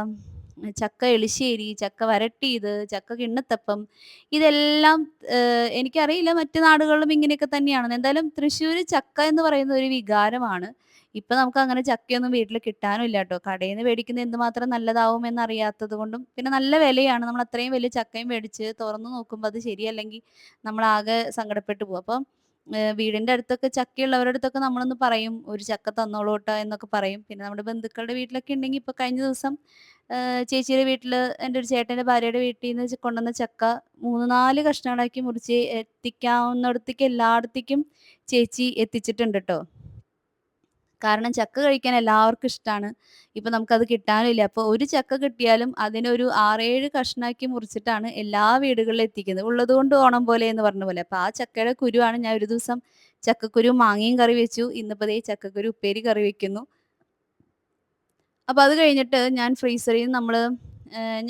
ചക്ക എളിശ്ശേരി, ചക്ക വരട്ടിയത്, ചക്ക കിണ്ണത്തപ്പം, ഇതെല്ലാം എനിക്കറിയില്ല മറ്റു നാടുകളിലും ഇങ്ങനെയൊക്കെ തന്നെയാണെന്ന്. എന്തായാലും തൃശ്ശൂര് ചക്ക എന്ന് പറയുന്നത് ഒരു വികാരമാണ്. ഇപ്പൊ നമുക്കങ്ങനെ ചക്കയൊന്നും വീട്ടിൽ കിട്ടാനും ഇല്ല ട്ടോ. കടയിൽ നിന്ന് മേടിക്കുന്നത് എന്തുമാത്രം നല്ലതാവും എന്നറിയാത്തത് കൊണ്ടും, പിന്നെ നല്ല വിലയാണ്. നമ്മൾ അത്രയും വലിയ ചക്കയും മേടിച്ച് തുറന്ന് നോക്കുമ്പോൾ അത് ശരിയല്ലെങ്കിൽ നമ്മളാകെ സങ്കടപ്പെട്ടു പോകും. അപ്പം വീടിന്റെ അടുത്തൊക്കെ ചക്കയുള്ളവരുടെ അടുത്തൊക്കെ നമ്മളൊന്ന് പറയും, ഒരു ചക്ക തന്നോളൂ ട്ടോ എന്നൊക്കെ പറയും. പിന്നെ നമ്മുടെ ബന്ധുക്കളുടെ വീട്ടിലൊക്കെ ഉണ്ടെങ്കിൽ ഇപ്പൊ കഴിഞ്ഞ ദിവസം ചേച്ചിയുടെ വീട്ടില് എൻ്റെ ഒരു ചേട്ടൻ്റെ ഭാര്യയുടെ വീട്ടീന്ന് കൊണ്ടുവന്ന ചക്ക 3, 4 കഷ്ണങ്ങളാക്കി മുറിച്ച് എത്തിക്കാവുന്നിടത്തേക്ക് എല്ലായിടത്തേക്കും ചേച്ചി എത്തിച്ചിട്ടുണ്ട് ട്ടോ. കാരണം ചക്ക കഴിക്കാൻ എല്ലാവർക്കും ഇഷ്ടാണ്. ഇപ്പൊ നമുക്കത് കിട്ടാനുമില്ല. അപ്പൊ ഒരു ചക്ക കിട്ടിയാലും അതിനൊരു 6, 7 കഷ്ണാക്കി മുറിച്ചിട്ടാണ് എല്ലാ വീടുകളിലും എത്തിക്കുന്നത്. ഉള്ളതുകൊണ്ട് ഓണം പോലെ എന്ന് പറഞ്ഞ പോലെ. അപ്പൊ ആ ചക്കയുടെ കുരുവാണ് ഞാൻ ഒരു ദിവസം ചക്കക്കുരു മാങ്ങയും കറി വെച്ചു. ഇന്നിപ്പോ ദേ ചക്കക്കുരു ഉപ്പേരി കറി വെക്കുന്നു. അപ്പൊ അത് കഴിഞ്ഞിട്ട് ഞാൻ ഫ്രീസറിൽ നിന്ന്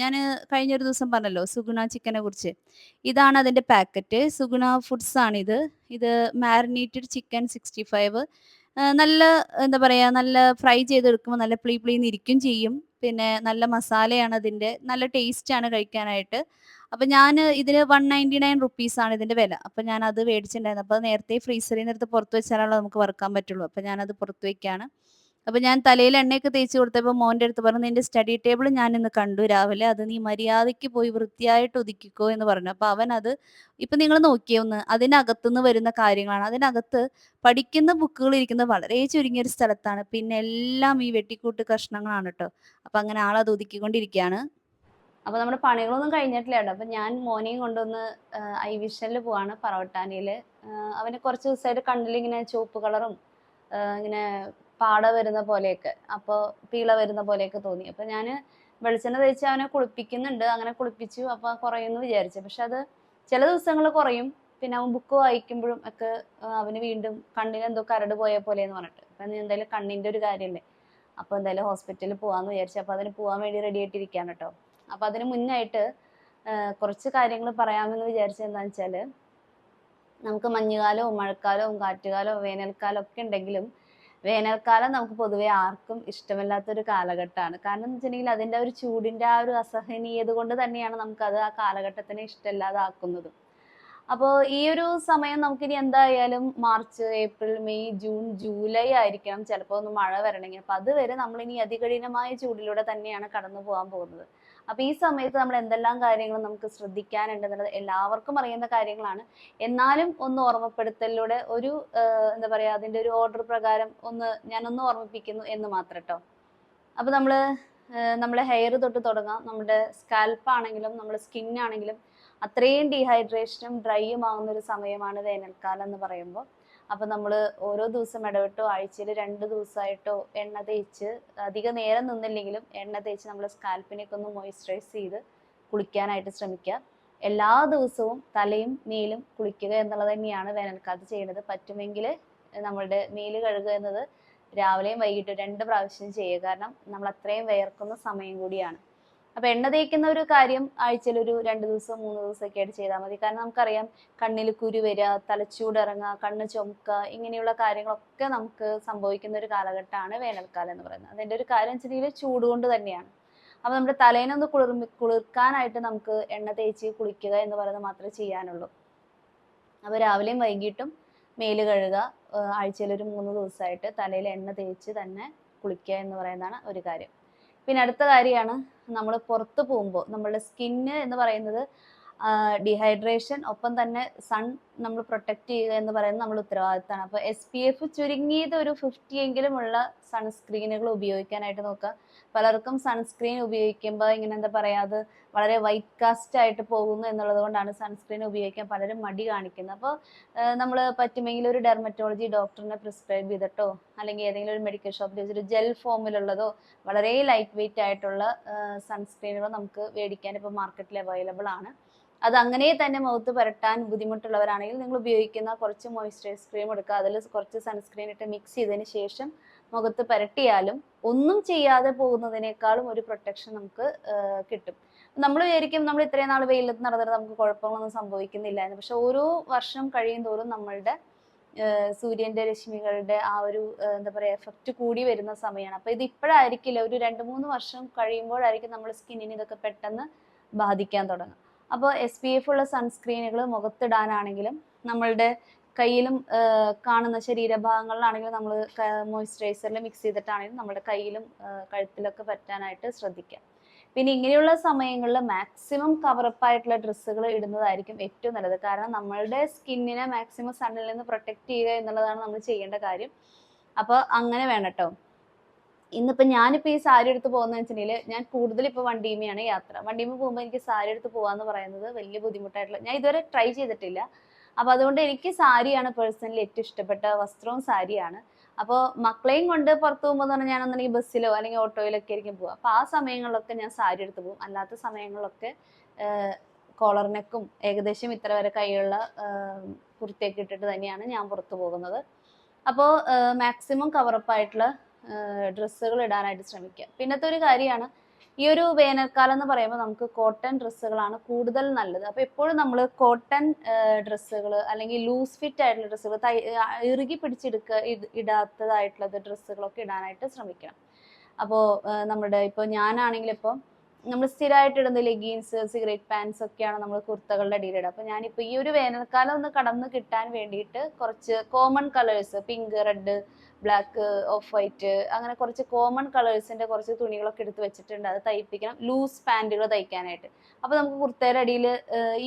ഞാന് കഴിഞ്ഞൊരു ദിവസം പറഞ്ഞല്ലോ സുഗുണ ചിക്കനെ കുറിച്ച്. ഇതാണ് അതിന്റെ പാക്കറ്റ്. സുഗുണ ഫുഡ്സ് ആണിത്. ഇത് മാരിനേറ്റഡ് ചിക്കൻ 65. നല്ല എന്താ പറയാ, നല്ല ഫ്രൈ ചെയ്തെടുക്കുമ്പോൾ നല്ല പ്ലീ പ്ലീന്ന് ഇരിക്കും ചെയ്യും. പിന്നെ നല്ല മസാലയാണ് അതിന്റെ. നല്ല ടേസ്റ്റാണ് കഴിക്കാനായിട്ട്. അപ്പൊ ഞാന് ഇതിന് 199 റുപ്പീസാണ് ഇതിന്റെ വില. അപ്പൊ ഞാനത് മേടിച്ചിട്ടുണ്ടായിരുന്നു. അപ്പൊ അത് നേരത്തെ ഫ്രീസറിൽ നിന്ന് എടുത്ത് പുറത്ത് വെച്ചാലാണല്ലോ നമുക്ക് വറുക്കാൻ പറ്റുള്ളൂ. അപ്പൊ ഞാനത് പുറത്ത് വെക്കാണ്. അപ്പൊ ഞാൻ തലയിൽ എണ്ണയൊക്കെ തേച്ച് കൊടുത്തപ്പോൾ മോന്റെ അടുത്ത് പറഞ്ഞു, നിന്റെ സ്റ്റഡി ടേബിൾ ഞാൻ ഇന്ന് കണ്ടു രാവിലെ, അത് നീ മര്യാദയ്ക്ക് പോയി വൃത്തിയായിട്ട് ഒതുക്കിക്കോ എന്ന് പറഞ്ഞു. അപ്പൊ അവനത് ഇപ്പൊ നിങ്ങൾ നോക്കിയേ ഒന്ന്, അതിനകത്തുനിന്ന് വരുന്ന കാര്യങ്ങളാണ്. അതിനകത്ത് പഠിക്കുന്ന ബുക്കുകൾ ഇരിക്കുന്നത് വളരെ ചുരുങ്ങിയ ഒരു സ്ഥലത്താണ്. പിന്നെ എല്ലാം ഈ വെട്ടിക്കൂട്ട് കഷ്ണങ്ങളാണ് കേട്ടോ. അപ്പൊ അങ്ങനെ ആളത് ഒതുക്കിക്കൊണ്ടിരിക്കുകയാണ്. അപ്പൊ നമ്മുടെ പണികളൊന്നും കഴിഞ്ഞിട്ടില്ല കേട്ടോ. അപ്പൊ ഞാൻ മോനെയും കൊണ്ടൊന്ന് ഐ വിഷനിൽ പോവാണ്, പറവട്ടാനിയില്. അവന് കുറച്ച് ദിവസമായിട്ട് കണ്ണിലിങ്ങനെ ചുവപ്പ് കളറും ഇങ്ങനെ പാട വരുന്ന പോലെയൊക്കെ, അപ്പോൾ പീള വരുന്ന പോലെയൊക്കെ തോന്നി. അപ്പോൾ ഞാൻ വെളിച്ചെണ്ണ തേച്ച് അവനെ കുളിപ്പിക്കുന്നുണ്ട്. അങ്ങനെ കുളിപ്പിച്ചു. അപ്പോൾ കുറയുമെന്ന് വിചാരിച്ചു. പക്ഷെ അത് ചില ദിവസങ്ങൾ കുറയും, പിന്നെ അവൻ ബുക്ക് വായിക്കുമ്പോഴും ഒക്കെ അവന് വീണ്ടും കണ്ണിന് എന്തോ കരട് പോയ പോലെ എന്ന് പറഞ്ഞിട്ട്, അപ്പൊ എന്തായാലും കണ്ണിന്റെ ഒരു കാര്യമല്ലേ, അപ്പൊ എന്തായാലും ഹോസ്പിറ്റലിൽ പോവാന്ന് വിചാരിച്ചു. അപ്പൊ അതിന് പോകാൻ വേണ്ടി റെഡി ആയിട്ടിരിക്കുകയാണ് കേട്ടോ. അപ്പൊ അതിന് മുന്നായിട്ട് കുറച്ച് കാര്യങ്ങൾ പറയാമെന്ന് വിചാരിച്ചത് എന്താണെന്ന് വെച്ചാല്, നമുക്ക് മഞ്ഞുകാലവും മഴക്കാലവും കാറ്റുകാലവും വേനൽക്കാലം ഒക്കെ ഉണ്ടെങ്കിലും വേനൽക്കാലം നമുക്ക് പൊതുവെ ആർക്കും ഇഷ്ടമില്ലാത്തൊരു കാലഘട്ടമാണ്. കാരണം എന്ന് വെച്ചിട്ടുണ്ടെങ്കിൽ അതിന്റെ ഒരു ചൂടിന്റെ ആ ഒരു അസഹനീയത കൊണ്ട് തന്നെയാണ് നമുക്കത് ആ കാലഘട്ടത്തിനെ ഇഷ്ടമില്ലാതാക്കുന്നത്. അപ്പോൾ ഈ ഒരു സമയം നമുക്കിനി എന്തായാലും March, April, May, June, July ആയിരിക്കണം ചിലപ്പോൾ ഒന്ന് മഴ വരണമെങ്കിൽ. അപ്പൊ അതുവരെ നമ്മളിനി അതികഠിനമായ ചൂടിലൂടെ തന്നെയാണ് കടന്നു പോകാൻ പോകുന്നത്. അപ്പൊ ഈ സമയത്ത് നമ്മൾ എന്തെല്ലാം കാര്യങ്ങൾ നമുക്ക് ശ്രദ്ധിക്കാനുണ്ടെന്നുള്ളത് എല്ലാവർക്കും അറിയുന്ന കാര്യങ്ങളാണ്. എന്നാലും ഒന്ന് ഓർമ്മപ്പെടുത്തലിലൂടെ ഒരു എന്താ പറയാ, അതിന്റെ ഒരു ഓർഡർ പ്രകാരം ഞാനൊന്ന് ഓർമ്മിപ്പിക്കുന്നു എന്ന് മാത്രം കേട്ടോ. അപ്പൊ നമ്മളെ ഹെയർ തൊട്ട് തുടങ്ങാം. നമ്മുടെ സ്കാൽപ്പ് ആണെങ്കിലും നമ്മുടെ സ്കിൻ ആണെങ്കിലും അത്രയും ഡീഹൈഡ്രേഷനും ഡ്രൈയും ആകുന്ന ഒരു സമയമാണ് വേനൽക്കാലം എന്ന് പറയുമ്പോൾ. അപ്പൊ നമ്മൾ ഓരോ ദിവസം ഇടവിട്ടോ ആഴ്ചയിൽ 2 ദിവസമായിട്ടോ എണ്ണ തേച്ച്, അധിക നേരം നിന്നില്ലെങ്കിലും എണ്ണ തേച്ച് നമ്മുടെ സ്കാൽപ്പിനൊക്കെ ഒന്ന് മോയിസ്ചറൈസ് ചെയ്ത് കുളിക്കാനായിട്ട് ശ്രമിക്കുക. എല്ലാ ദിവസവും തലയും മേലും കുളിക്കുക എന്നുള്ളത് തന്നെയാണ് വേനൽക്കാലത്ത് ചെയ്യുന്നത്. പറ്റുമെങ്കിൽ നമ്മളുടെ മേല് കഴുകുക എന്നത് രാവിലെയും വൈകിട്ടും 2 പ്രാവശ്യം ചെയ്യുക. കാരണം നമ്മൾ അത്രയും വിയർക്കുന്ന സമയം കൂടിയാണ്. അപ്പൊ എണ്ണ തേക്കുന്ന ഒരു കാര്യം ആഴ്ചയിൽ ഒരു 2 ദിവസം 3 ദിവസമൊക്കെ ആയിട്ട് ചെയ്താൽ മതി. കാരണം നമുക്കറിയാം കണ്ണിൽ കുരു വരിക, തലച്ചൂട് ഇറങ്ങുക, കണ്ണ് ചുമക്കുക, ഇങ്ങനെയുള്ള കാര്യങ്ങളൊക്കെ നമുക്ക് സംഭവിക്കുന്ന ഒരു കാലഘട്ടമാണ് വേനൽക്കാലം എന്ന് പറയുന്നത്. അതിന്റെ ഒരു കാര്യം വെച്ചിട്ടുണ്ടെങ്കിൽ ചൂട് കൊണ്ട് തന്നെയാണ്. അപ്പൊ നമ്മുടെ തലേനൊന്ന് കുളിർക്കാനായിട്ട് നമുക്ക് എണ്ണ തേച്ച് കുളിക്കുക എന്ന് പറയുന്നത് മാത്രമേ ചെയ്യാനുള്ളൂ. അപ്പൊ രാവിലെയും വൈകിട്ടും മേല് കഴുകുക, ആഴ്ചയിൽ ഒരു 3 ദിവസമായിട്ട് തലയിൽ എണ്ണ തേച്ച് തന്നെ കുളിക്കുക എന്ന് പറയുന്നതാണ് ഒരു കാര്യം. പിന്നെ അടുത്ത കാര്യമാണ്, നമ്മൾ പുറത്ത് പോകുമ്പോൾ നമ്മളുടെ സ്കിന്ന് എന്ന് പറയുന്നത് ഡീഹൈഡ്രേഷൻ ഒപ്പം തന്നെ സൺ നമ്മൾ പ്രൊട്ടക്ട് ചെയ്യുക എന്ന് പറയുന്നത് നമ്മുടെ ഉത്തരവാദിത്തമാണ്. അപ്പോൾ SPF ചുരുങ്ങിയത് ഒരു 50 എങ്കിലും ഉള്ള സൺസ്ക്രീനുകൾ ഉപയോഗിക്കാനായിട്ട് നോക്കുക. പലർക്കും സൺസ്ക്രീൻ ഉപയോഗിക്കുമ്പോൾ ഇങ്ങനെ എന്താ പറയുക, അത് വളരെ വൈറ്റ് കാസ്റ്റ് ആയിട്ട് പോകുന്നു എന്നുള്ളത് കൊണ്ടാണ് സൺസ്ക്രീൻ ഉപയോഗിക്കാൻ പലരും മടി കാണിക്കുന്നത്. അപ്പോൾ നമ്മൾ പറ്റുമെങ്കിൽ ഒരു ഡെർമറ്റോളജി ഡോക്ടറിനെ പ്രിസ്ക്രൈബ് ചെയ്തിട്ടോ അല്ലെങ്കിൽ ഏതെങ്കിലും ഒരു മെഡിക്കൽ ഷോപ്പിൽ വെച്ചിട്ട് ജെൽ ഫോമിലുള്ളതോ വളരെ ലൈറ്റ് വെയിറ്റ് ആയിട്ടുള്ള സൺസ്ക്രീനുകൾ നമുക്ക് മേടിക്കാൻ ഇപ്പോൾ മാർക്കറ്റിൽ അവൈലബിൾ ആണ്. അത് അങ്ങനെ തന്നെ മുഖത്ത് പുരട്ടാൻ ബുദ്ധിമുട്ടുള്ളവരാണെങ്കിൽ നിങ്ങൾ ഉപയോഗിക്കുന്ന കുറച്ച് മോയ്സ്ചറൈസ് ക്രീം എടുക്കുക, അതിൽ കുറച്ച് സൺസ്ക്രീൻ ഇട്ട് മിക്സ് ചെയ്തതിന് ശേഷം മുഖത്ത് പുരട്ടിയാലും ഒന്നും ചെയ്യാതെ പോകുന്നതിനേക്കാളും ഒരു പ്രൊട്ടക്ഷൻ നമുക്ക് കിട്ടും. നമ്മൾ വിചാരിക്കും നമ്മൾ ഇത്രയും നാൾ വെയിലത്ത് നടന്നിട്ട് നമുക്ക് കുഴപ്പങ്ങളൊന്നും സംഭവിക്കുന്നില്ല എന്ന്. പക്ഷെ ഓരോ വർഷം കഴിയും തോറും നമ്മളുടെ സൂര്യന്റെ രശ്മികളുടെ ആ ഒരു എന്താ പറയാ എഫക്റ്റ് കൂടി വരുന്ന സമയമാണ്. അപ്പൊ ഇത് ഇപ്പോഴായിരിക്കില്ല, ഒരു 2-3 വർഷം കഴിയുമ്പോഴായിരിക്കും നമ്മുടെ സ്കിന്നിന് ഇതൊക്കെ പെട്ടെന്ന് ബാധിക്കാൻ തുടങ്ങുക. അപ്പോൾ SPF ഉള്ള സൺസ്ക്രീനുകൾ മുഖത്തിടാനാണെങ്കിലും നമ്മളുടെ കയ്യിലും കാണുന്ന ശരീരഭാഗങ്ങളിലാണെങ്കിലും നമ്മൾ മോയ്സ്ചറൈസറിൽ മിക്സ് ചെയ്തിട്ടാണെങ്കിലും നമ്മുടെ കയ്യിലും കഴുത്തിലൊക്കെ പറ്റാനായിട്ട് ശ്രദ്ധിക്കാം. പിന്നെ ഇങ്ങനെയുള്ള സമയങ്ങളിൽ മാക്സിമം കവറപ്പ് ആയിട്ടുള്ള ഡ്രസ്സുകൾ ഇടുന്നതായിരിക്കും ഏറ്റവും നല്ലത്. കാരണം നമ്മളുടെ സ്കിന്നിനെ മാക്സിമം സണ്ണിൽ നിന്ന് പ്രൊട്ടക്ട് ചെയ്യുക എന്നുള്ളതാണ് നമ്മൾ ചെയ്യേണ്ട കാര്യം. അപ്പൊ അങ്ങനെ വേണം കേട്ടോ. ഇന്നിപ്പോ ഞാനിപ്പോ ഈ സാരി എടുത്ത് പോകുന്ന വെച്ചിട്ടുണ്ടെങ്കിൽ ഞാൻ കൂടുതൽ ഇപ്പൊ വണ്ടിയുമെയാണ് യാത്ര. വണ്ടിയുമ പോകുമ്പോൾ എനിക്ക് സാരി എടുത്ത് പോകാന്ന് പറയുന്നത് വലിയ ബുദ്ധിമുട്ടായിട്ടുള്ള, ഞാൻ ഇതുവരെ ട്രൈ ചെയ്തിട്ടില്ല. അപ്പൊ അതുകൊണ്ട് എനിക്ക് സാരിയാണ് പേഴ്സണലി ഏറ്റവും ഇഷ്ടപ്പെട്ട വസ്ത്രവും സാരിയാണ്. അപ്പോൾ മക്കളെയും കൊണ്ട് പുറത്തു പോകുമ്പോൾ എന്ന് പറഞ്ഞാൽ ഞാനൊന്നെങ്കിൽ ബസ്സിലോ അല്ലെങ്കിൽ ഓട്ടോയിലൊക്കെ ആയിരിക്കും പോവുക. അപ്പൊ ആ സമയങ്ങളിലൊക്കെ ഞാൻ സാരി എടുത്ത് പോകും. അല്ലാത്ത സമയങ്ങളിലൊക്കെ കോളറിനെക്കും ഏകദേശം ഇത്ര വരെ കൈയുള്ള കുർത്തിയൊക്കെ ഇട്ടിട്ട് തന്നെയാണ് ഞാൻ പുറത്തു പോകുന്നത്. അപ്പോൾ മാക്സിമം കവറപ്പായിട്ടുള്ള ഡ്രസ്സുകൾ ഇടാനായിട്ട് ശ്രമിക്കുക. പിന്നത്തെ ഒരു കാര്യമാണ്, ഈ ഒരു വേനൽക്കാലം എന്ന് പറയുമ്പോൾ നമുക്ക് കോട്ടൺ ഡ്രസ്സുകളാണ് കൂടുതൽ നല്ലത്. അപ്പൊ എപ്പോഴും നമ്മൾ കോട്ടൺ ഡ്രസ്സുകൾ അല്ലെങ്കിൽ ലൂസ് ഫിറ്റ് ആയിട്ടുള്ള ഡ്രസ്സുകൾ, ഇറുകി ഇടാത്തതായിട്ടുള്ള ഡ്രസ്സുകളൊക്കെ ഇടാനായിട്ട് ശ്രമിക്കണം. അപ്പോൾ നമ്മുടെ ഇപ്പോൾ ഞാനാണെങ്കിൽ ഇപ്പോൾ നമ്മൾ സ്ഥിരമായിട്ട് ഇടുന്ന ലെഗീൻസ്, സിഗരറ്റ് പാൻസ് ഒക്കെയാണ് നമ്മൾ കുർത്തകളുടെ അടിയിലിടുക. അപ്പൊ ഞാനിപ്പോൾ ഈ ഒരു വേനൽക്കാലം ഒന്ന് കടന്നു കിട്ടാൻ വേണ്ടിയിട്ട് കുറച്ച് common colours, pink, red, black, of white, അങ്ങനെ കുറച്ച് കോമൺ കളേഴ്സിന്റെ കുറച്ച് തുണികളൊക്കെ എടുത്ത് വെച്ചിട്ടുണ്ട്. അത് തയ്പ്പിക്കണം, ലൂസ് പാൻറ്റുകൾ തയ്ക്കാനായിട്ട്. അപ്പൊ നമുക്ക് കുർത്തയുടെ അടിയിൽ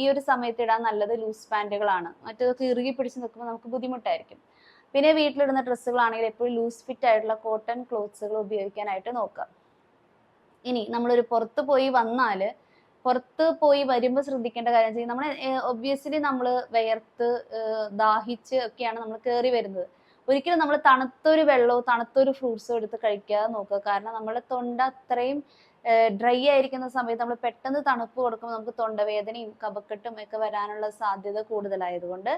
ഈ ഒരു സമയത്ത് ഇടാൻ നല്ലത് ലൂസ് പാൻറ്റുകളാണ്. മറ്റേതൊക്കെ ഇറുകി പിടിച്ച് നിൽക്കുമ്പോൾ നമുക്ക് ബുദ്ധിമുട്ടായിരിക്കും. പിന്നെ വീട്ടിലിടുന്ന ഡ്രസ്സുകളാണെങ്കിൽ എപ്പോഴും ലൂസ് ഫിറ്റ് ആയിട്ടുള്ള കോട്ടൺ ക്ലോത്ത്സുകൾ ഉപയോഗിക്കാനായിട്ട് നോക്കുക. ഇനി നമ്മളൊരു പുറത്ത് പോയി വരുമ്പോൾ ശ്രദ്ധിക്കേണ്ട കാര്യം വെച്ചാൽ, നമ്മൾ ഒബ്വിയസ്ലി നമ്മൾ വിയർത്ത് ദാഹിച്ച് ഒക്കെയാണ് നമ്മൾ കയറി വരുന്നത്. ഒരിക്കലും നമ്മൾ തണുത്തൊരു വെള്ളമോ തണുത്തൊരു ഫ്രൂട്ട്സോ എടുത്ത് കഴിക്കാതെ നോക്കുക. കാരണം നമ്മുടെ തൊണ്ട അത്രയും ഡ്രൈ ആയിരിക്കുന്ന സമയത്ത് നമ്മൾ പെട്ടെന്ന് തണുപ്പ് കൊടുക്കുമ്പോൾ നമുക്ക് തൊണ്ടവേദനയും കഫക്കെട്ടും ഒക്കെ വരാനുള്ള സാധ്യത കൂടുതലായതുകൊണ്ട്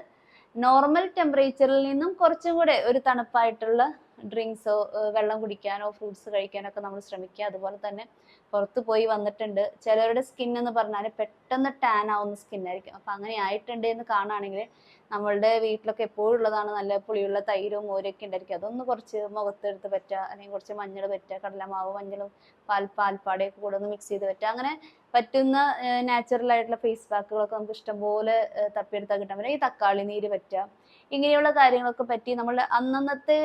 നോർമൽ ടെമ്പറേച്ചറിൽ നിന്നും കുറച്ചും കൂടെ ഒരു തണുപ്പായിട്ടുള്ള ഡ്രിങ്ക്സോ വെള്ളം കുടിക്കാനോ ഫ്രൂട്ട്സ് കഴിക്കാനോ ഒക്കെ നമ്മൾ ശ്രമിക്കുക. അതുപോലെ തന്നെ പുറത്ത് പോയി വന്നിട്ടുണ്ട്, ചിലവരുടെ സ്കിൻ എന്ന് പറഞ്ഞാൽ പെട്ടെന്ന് ടാൻ ആവുന്ന സ്കിന്നായിരിക്കും. അപ്പം അങ്ങനെ ആയിട്ടുണ്ട് എന്ന് കാണുകയാണെങ്കിൽ നമ്മളുടെ വീട്ടിലൊക്കെ എപ്പോഴും ഉള്ളതാണ് നല്ല പുളിയുള്ള തൈരും മോരൊക്കെ ഉണ്ടായിരിക്കും. അതൊന്ന് കുറച്ച് മുഖത്തെടുത്ത് പറ്റുക, അല്ലെങ്കിൽ കുറച്ച് മഞ്ഞൾ പറ്റുക, കടലമാവ് മഞ്ഞളും പാൽപ്പാടയൊക്കെ കൂടെ ഒന്ന് മിക്സ് ചെയ്ത് പറ്റുക. അങ്ങനെ പറ്റുന്ന നാച്ചുറൽ ആയിട്ടുള്ള ഫേസ് പാക്കുകളൊക്കെ നമുക്ക് ഇഷ്ടംപോലെ തപ്പിയെടുത്താൽ കിട്ടാൻ പറ്റും. ഈ തക്കാളി നീര് പറ്റുക, ഇങ്ങനെയുള്ള കാര്യങ്ങളൊക്കെ പറ്റി നമ്മളുടെ അന്നന്നത്തെ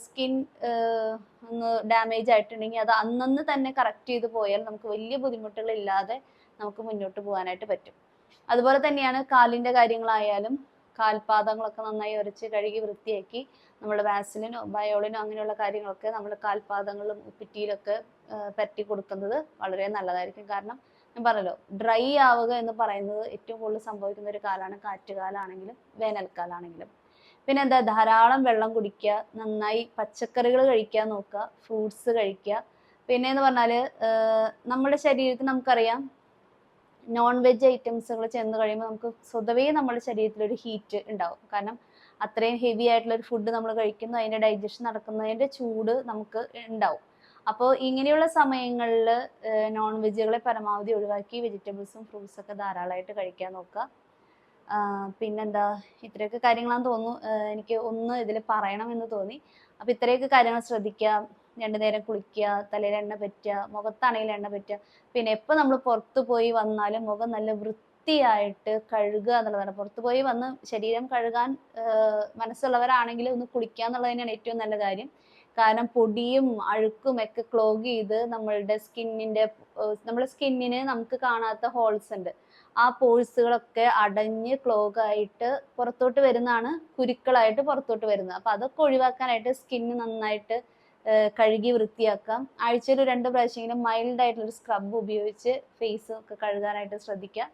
സ്കിൻ ഒന്ന് ഡാമേജ് ആയിട്ടുണ്ടെങ്കിൽ അത് അന്നന്ന് തന്നെ കറക്റ്റ് ചെയ്ത് പോയാൽ നമുക്ക് വലിയ ബുദ്ധിമുട്ടുകളില്ലാതെ നമുക്ക് മുന്നോട്ട് പോകാനായിട്ട് പറ്റും. അതുപോലെ തന്നെയാണ് കാലിൻ്റെ കാര്യങ്ങളായാലും കാൽപാദങ്ങളൊക്കെ നന്നായി ഉരച്ച് കഴുകി വൃത്തിയാക്കി നമ്മൾ വാസലിനോ ബയോളിനോ അങ്ങനെയുള്ള കാര്യങ്ങളൊക്കെ നമ്മൾ കാൽപാദങ്ങളും ഭിത്തിയിലൊക്കെ പരട്ടി കൊടുക്കുന്നത് വളരെ നല്ലതായിരിക്കും. കാരണം ഞാൻ പറഞ്ഞല്ലോ, ഡ്രൈ ആവുക എന്ന് പറയുന്നത് ഏറ്റവും കൂടുതൽ സംഭവിക്കുന്ന ഒരു കാലമാണ് കാറ്റുകാലാണെങ്കിലും വേനൽക്കാലാണെങ്കിലും. പിന്നെ എന്താ, ധാരാളം വെള്ളം കുടിക്കുക, നന്നായി പച്ചക്കറികൾ കഴിക്കാൻ നോക്കുക, ഫ്രൂട്ട്സ് കഴിക്കുക. പിന്നെ എന്ന് പറഞ്ഞാൽ നമ്മുടെ ശരീരത്തിൽ നമുക്കറിയാം നോൺ വെജ് ഐറ്റംസുകൾ ചെന്ന് കഴിയുമ്പോൾ നമുക്ക് സ്വതവേ നമ്മുടെ ശരീരത്തിൽ ഒരു ഹീറ്റ് ഉണ്ടാവും. കാരണം അത്രയും ഹെവി ആയിട്ടുള്ള ഒരു ഫുഡ് നമ്മൾ കഴിക്കുന്നു, അതിൻ്റെ ഡൈജഷൻ നടക്കുന്നതിൻ്റെ ചൂട് നമുക്ക് ഉണ്ടാവും. അപ്പോൾ ഇങ്ങനെയുള്ള സമയങ്ങളിൽ നോൺ വെജുകളെ പരമാവധി ഒഴിവാക്കി വെജിറ്റബിൾസും ഫ്രൂട്ട്സും ഒക്കെ ധാരാളമായിട്ട് കഴിക്കാൻ നോക്കുക. പിന്നെന്താ, ഇത്രയൊക്കെ കാര്യങ്ങളാന്ന് തോന്നുന്നു എനിക്ക് ഒന്ന് ഇതിൽ പറയണമെന്ന് തോന്നി. അപ്പം ഇത്രയൊക്കെ കാര്യങ്ങൾ ശ്രദ്ധിക്കുക. 2 നേരം കുളിക്കുക, തലയിൽ എണ്ണ പറ്റുക, മുഖത്താണെങ്കിൽ എണ്ണ പറ്റുക. പിന്നെ എപ്പോൾ നമ്മൾ പുറത്ത് പോയി വന്നാലും മുഖം നല്ല വൃത്തിയായിട്ട് കഴുകുക എന്നുള്ളതാണ്. പുറത്ത് പോയി വന്ന് ശരീരം കഴുകാൻ മനസ്സുള്ളവരാണെങ്കിൽ ഒന്ന് കുളിക്കുക എന്നുള്ളത് തന്നെയാണ് ഏറ്റവും നല്ല കാര്യം. കാരണം പൊടിയും അഴുക്കും ഒക്കെ ക്ലോഗ് ചെയ്ത് നമ്മുടെ സ്കിന്നിന് നമുക്ക് കാണാത്ത ഹോൾസ് ഉണ്ട്, ആ പോഴ്സുകളൊക്കെ അടഞ്ഞ് ക്ലോഗ് ആയിട്ട് പുറത്തോട്ട് വരുന്നതാണ്, കുരുക്കളായിട്ട് പുറത്തോട്ട് വരുന്നത്. അപ്പം അതൊക്കെ ഒഴിവാക്കാനായിട്ട് സ്കിന്ന് നന്നായിട്ട് കഴുകി വൃത്തിയാക്കാം. ആഴ്ചയിൽ 2 പ്രാവശ്യമെങ്കിലും മൈൽഡ് ആയിട്ടുള്ള ഒരു സ്ക്രബ് ഉപയോഗിച്ച് ഫേസ് ഒക്കെ കഴുകാനായിട്ട് ശ്രദ്ധിക്കുക.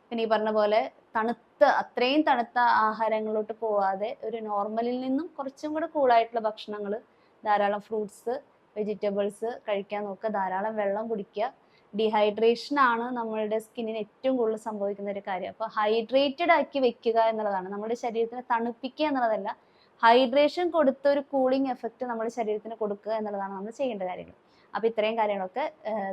പിന്നെ ഈ പറഞ്ഞ പോലെ അത്രയും തണുത്ത ആഹാരങ്ങളിലോട്ട് പോവാതെ ഒരു നോർമലിൽ നിന്നും കുറച്ചും കൂടെ കൂളായിട്ടുള്ള ഭക്ഷണങ്ങൾ, ധാരാളം ഫ്രൂട്ട്സ് വെജിറ്റബിൾസ് കഴിക്കാൻ നോക്കുക, ധാരാളം വെള്ളം കുടിക്കുക. ഡീഹൈഡ്രേഷൻ ആണ് നമ്മളുടെ സ്കിന്നിന് ഏറ്റവും കൂടുതൽ സംഭവിക്കുന്ന ഒരു കാര്യം. അപ്പോൾ ഹൈഡ്രേറ്റഡ് ആക്കി വെക്കുക എന്നുള്ളതാണ്, നമ്മുടെ ശരീരത്തിനെ തണുപ്പിക്കുക എന്നുള്ളതല്ല, ഹൈഡ്രേഷൻ കൊടുത്ത ഒരു കൂളിംഗ് എഫക്റ്റ് നമ്മുടെ ശരീരത്തിന് കൊടുക്കുക എന്നുള്ളതാണ് നമ്മൾ ചെയ്യേണ്ട കാര്യങ്ങൾ. അപ്പോൾ ഇത്രയും കാര്യങ്ങളൊക്കെ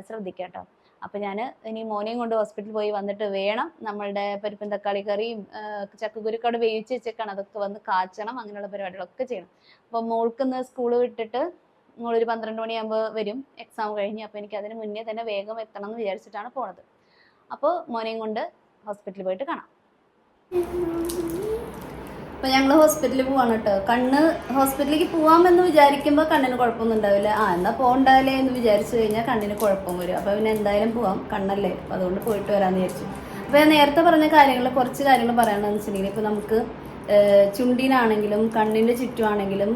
ശ്രദ്ധിക്കുക കേട്ടോ. അപ്പോൾ ഞാൻ ഇനി മോനെയും കൊണ്ട് ഹോസ്പിറ്റലിൽ പോയി വന്നിട്ട് വേണം നമ്മളുടെ പരിപ്പും തക്കാളി കറിയും ചക്കക്കുരുക്കോട് വേവിച്ച് വെച്ചേക്കാണ്, അതൊക്കെ വന്ന് കാച്ചണം, അങ്ങനെയുള്ള പരിപാടികളൊക്കെ ചെയ്യണം. അപ്പോൾ മോൾക്കിന്ന് സ്കൂള് വിട്ടിട്ട് മോളൊരു 12 മണിയാകുമ്പോൾ വരും എക്സാം കഴിഞ്ഞ്. അപ്പോൾ എനിക്ക് അതിന് മുന്നേ തന്നെ വേഗം എത്തണം എന്ന് വിചാരിച്ചിട്ടാണ് പോണത്. അപ്പോൾ മോനെയും കൊണ്ട് ഹോസ്പിറ്റലിൽ പോയിട്ട് കാണാം. അപ്പോൾ ഞങ്ങൾ ഹോസ്പിറ്റലിൽ പോവാണ് കേട്ടോ. ഹോസ്പിറ്റലിലേക്ക് പോകാമെന്ന് വിചാരിക്കുമ്പോൾ കണ്ണിന് കുഴപ്പമൊന്നും ഉണ്ടാവില്ല. എന്നാൽ പോകണ്ടാവില്ലേ എന്ന് വിചാരിച്ചു കഴിഞ്ഞാൽ കണ്ണിന് കുഴപ്പം വരും. അപ്പോൾ പിന്നെ എന്തായാലും പോവാം, കണ്ണല്ലേ, അപ്പോൾ അതുകൊണ്ട് പോയിട്ട് വരാമെന്ന് വിചാരിച്ചു. അപ്പോൾ ഞാൻ നേരത്തെ പറഞ്ഞ കുറച്ച് കാര്യങ്ങൾ പറയണമെന്ന് വെച്ചിട്ടുണ്ടെങ്കിൽ, ഇപ്പോൾ നമുക്ക് ചുണ്ടിനാണെങ്കിലും കണ്ണിൻ്റെ ചുറ്റുമാണെങ്കിലും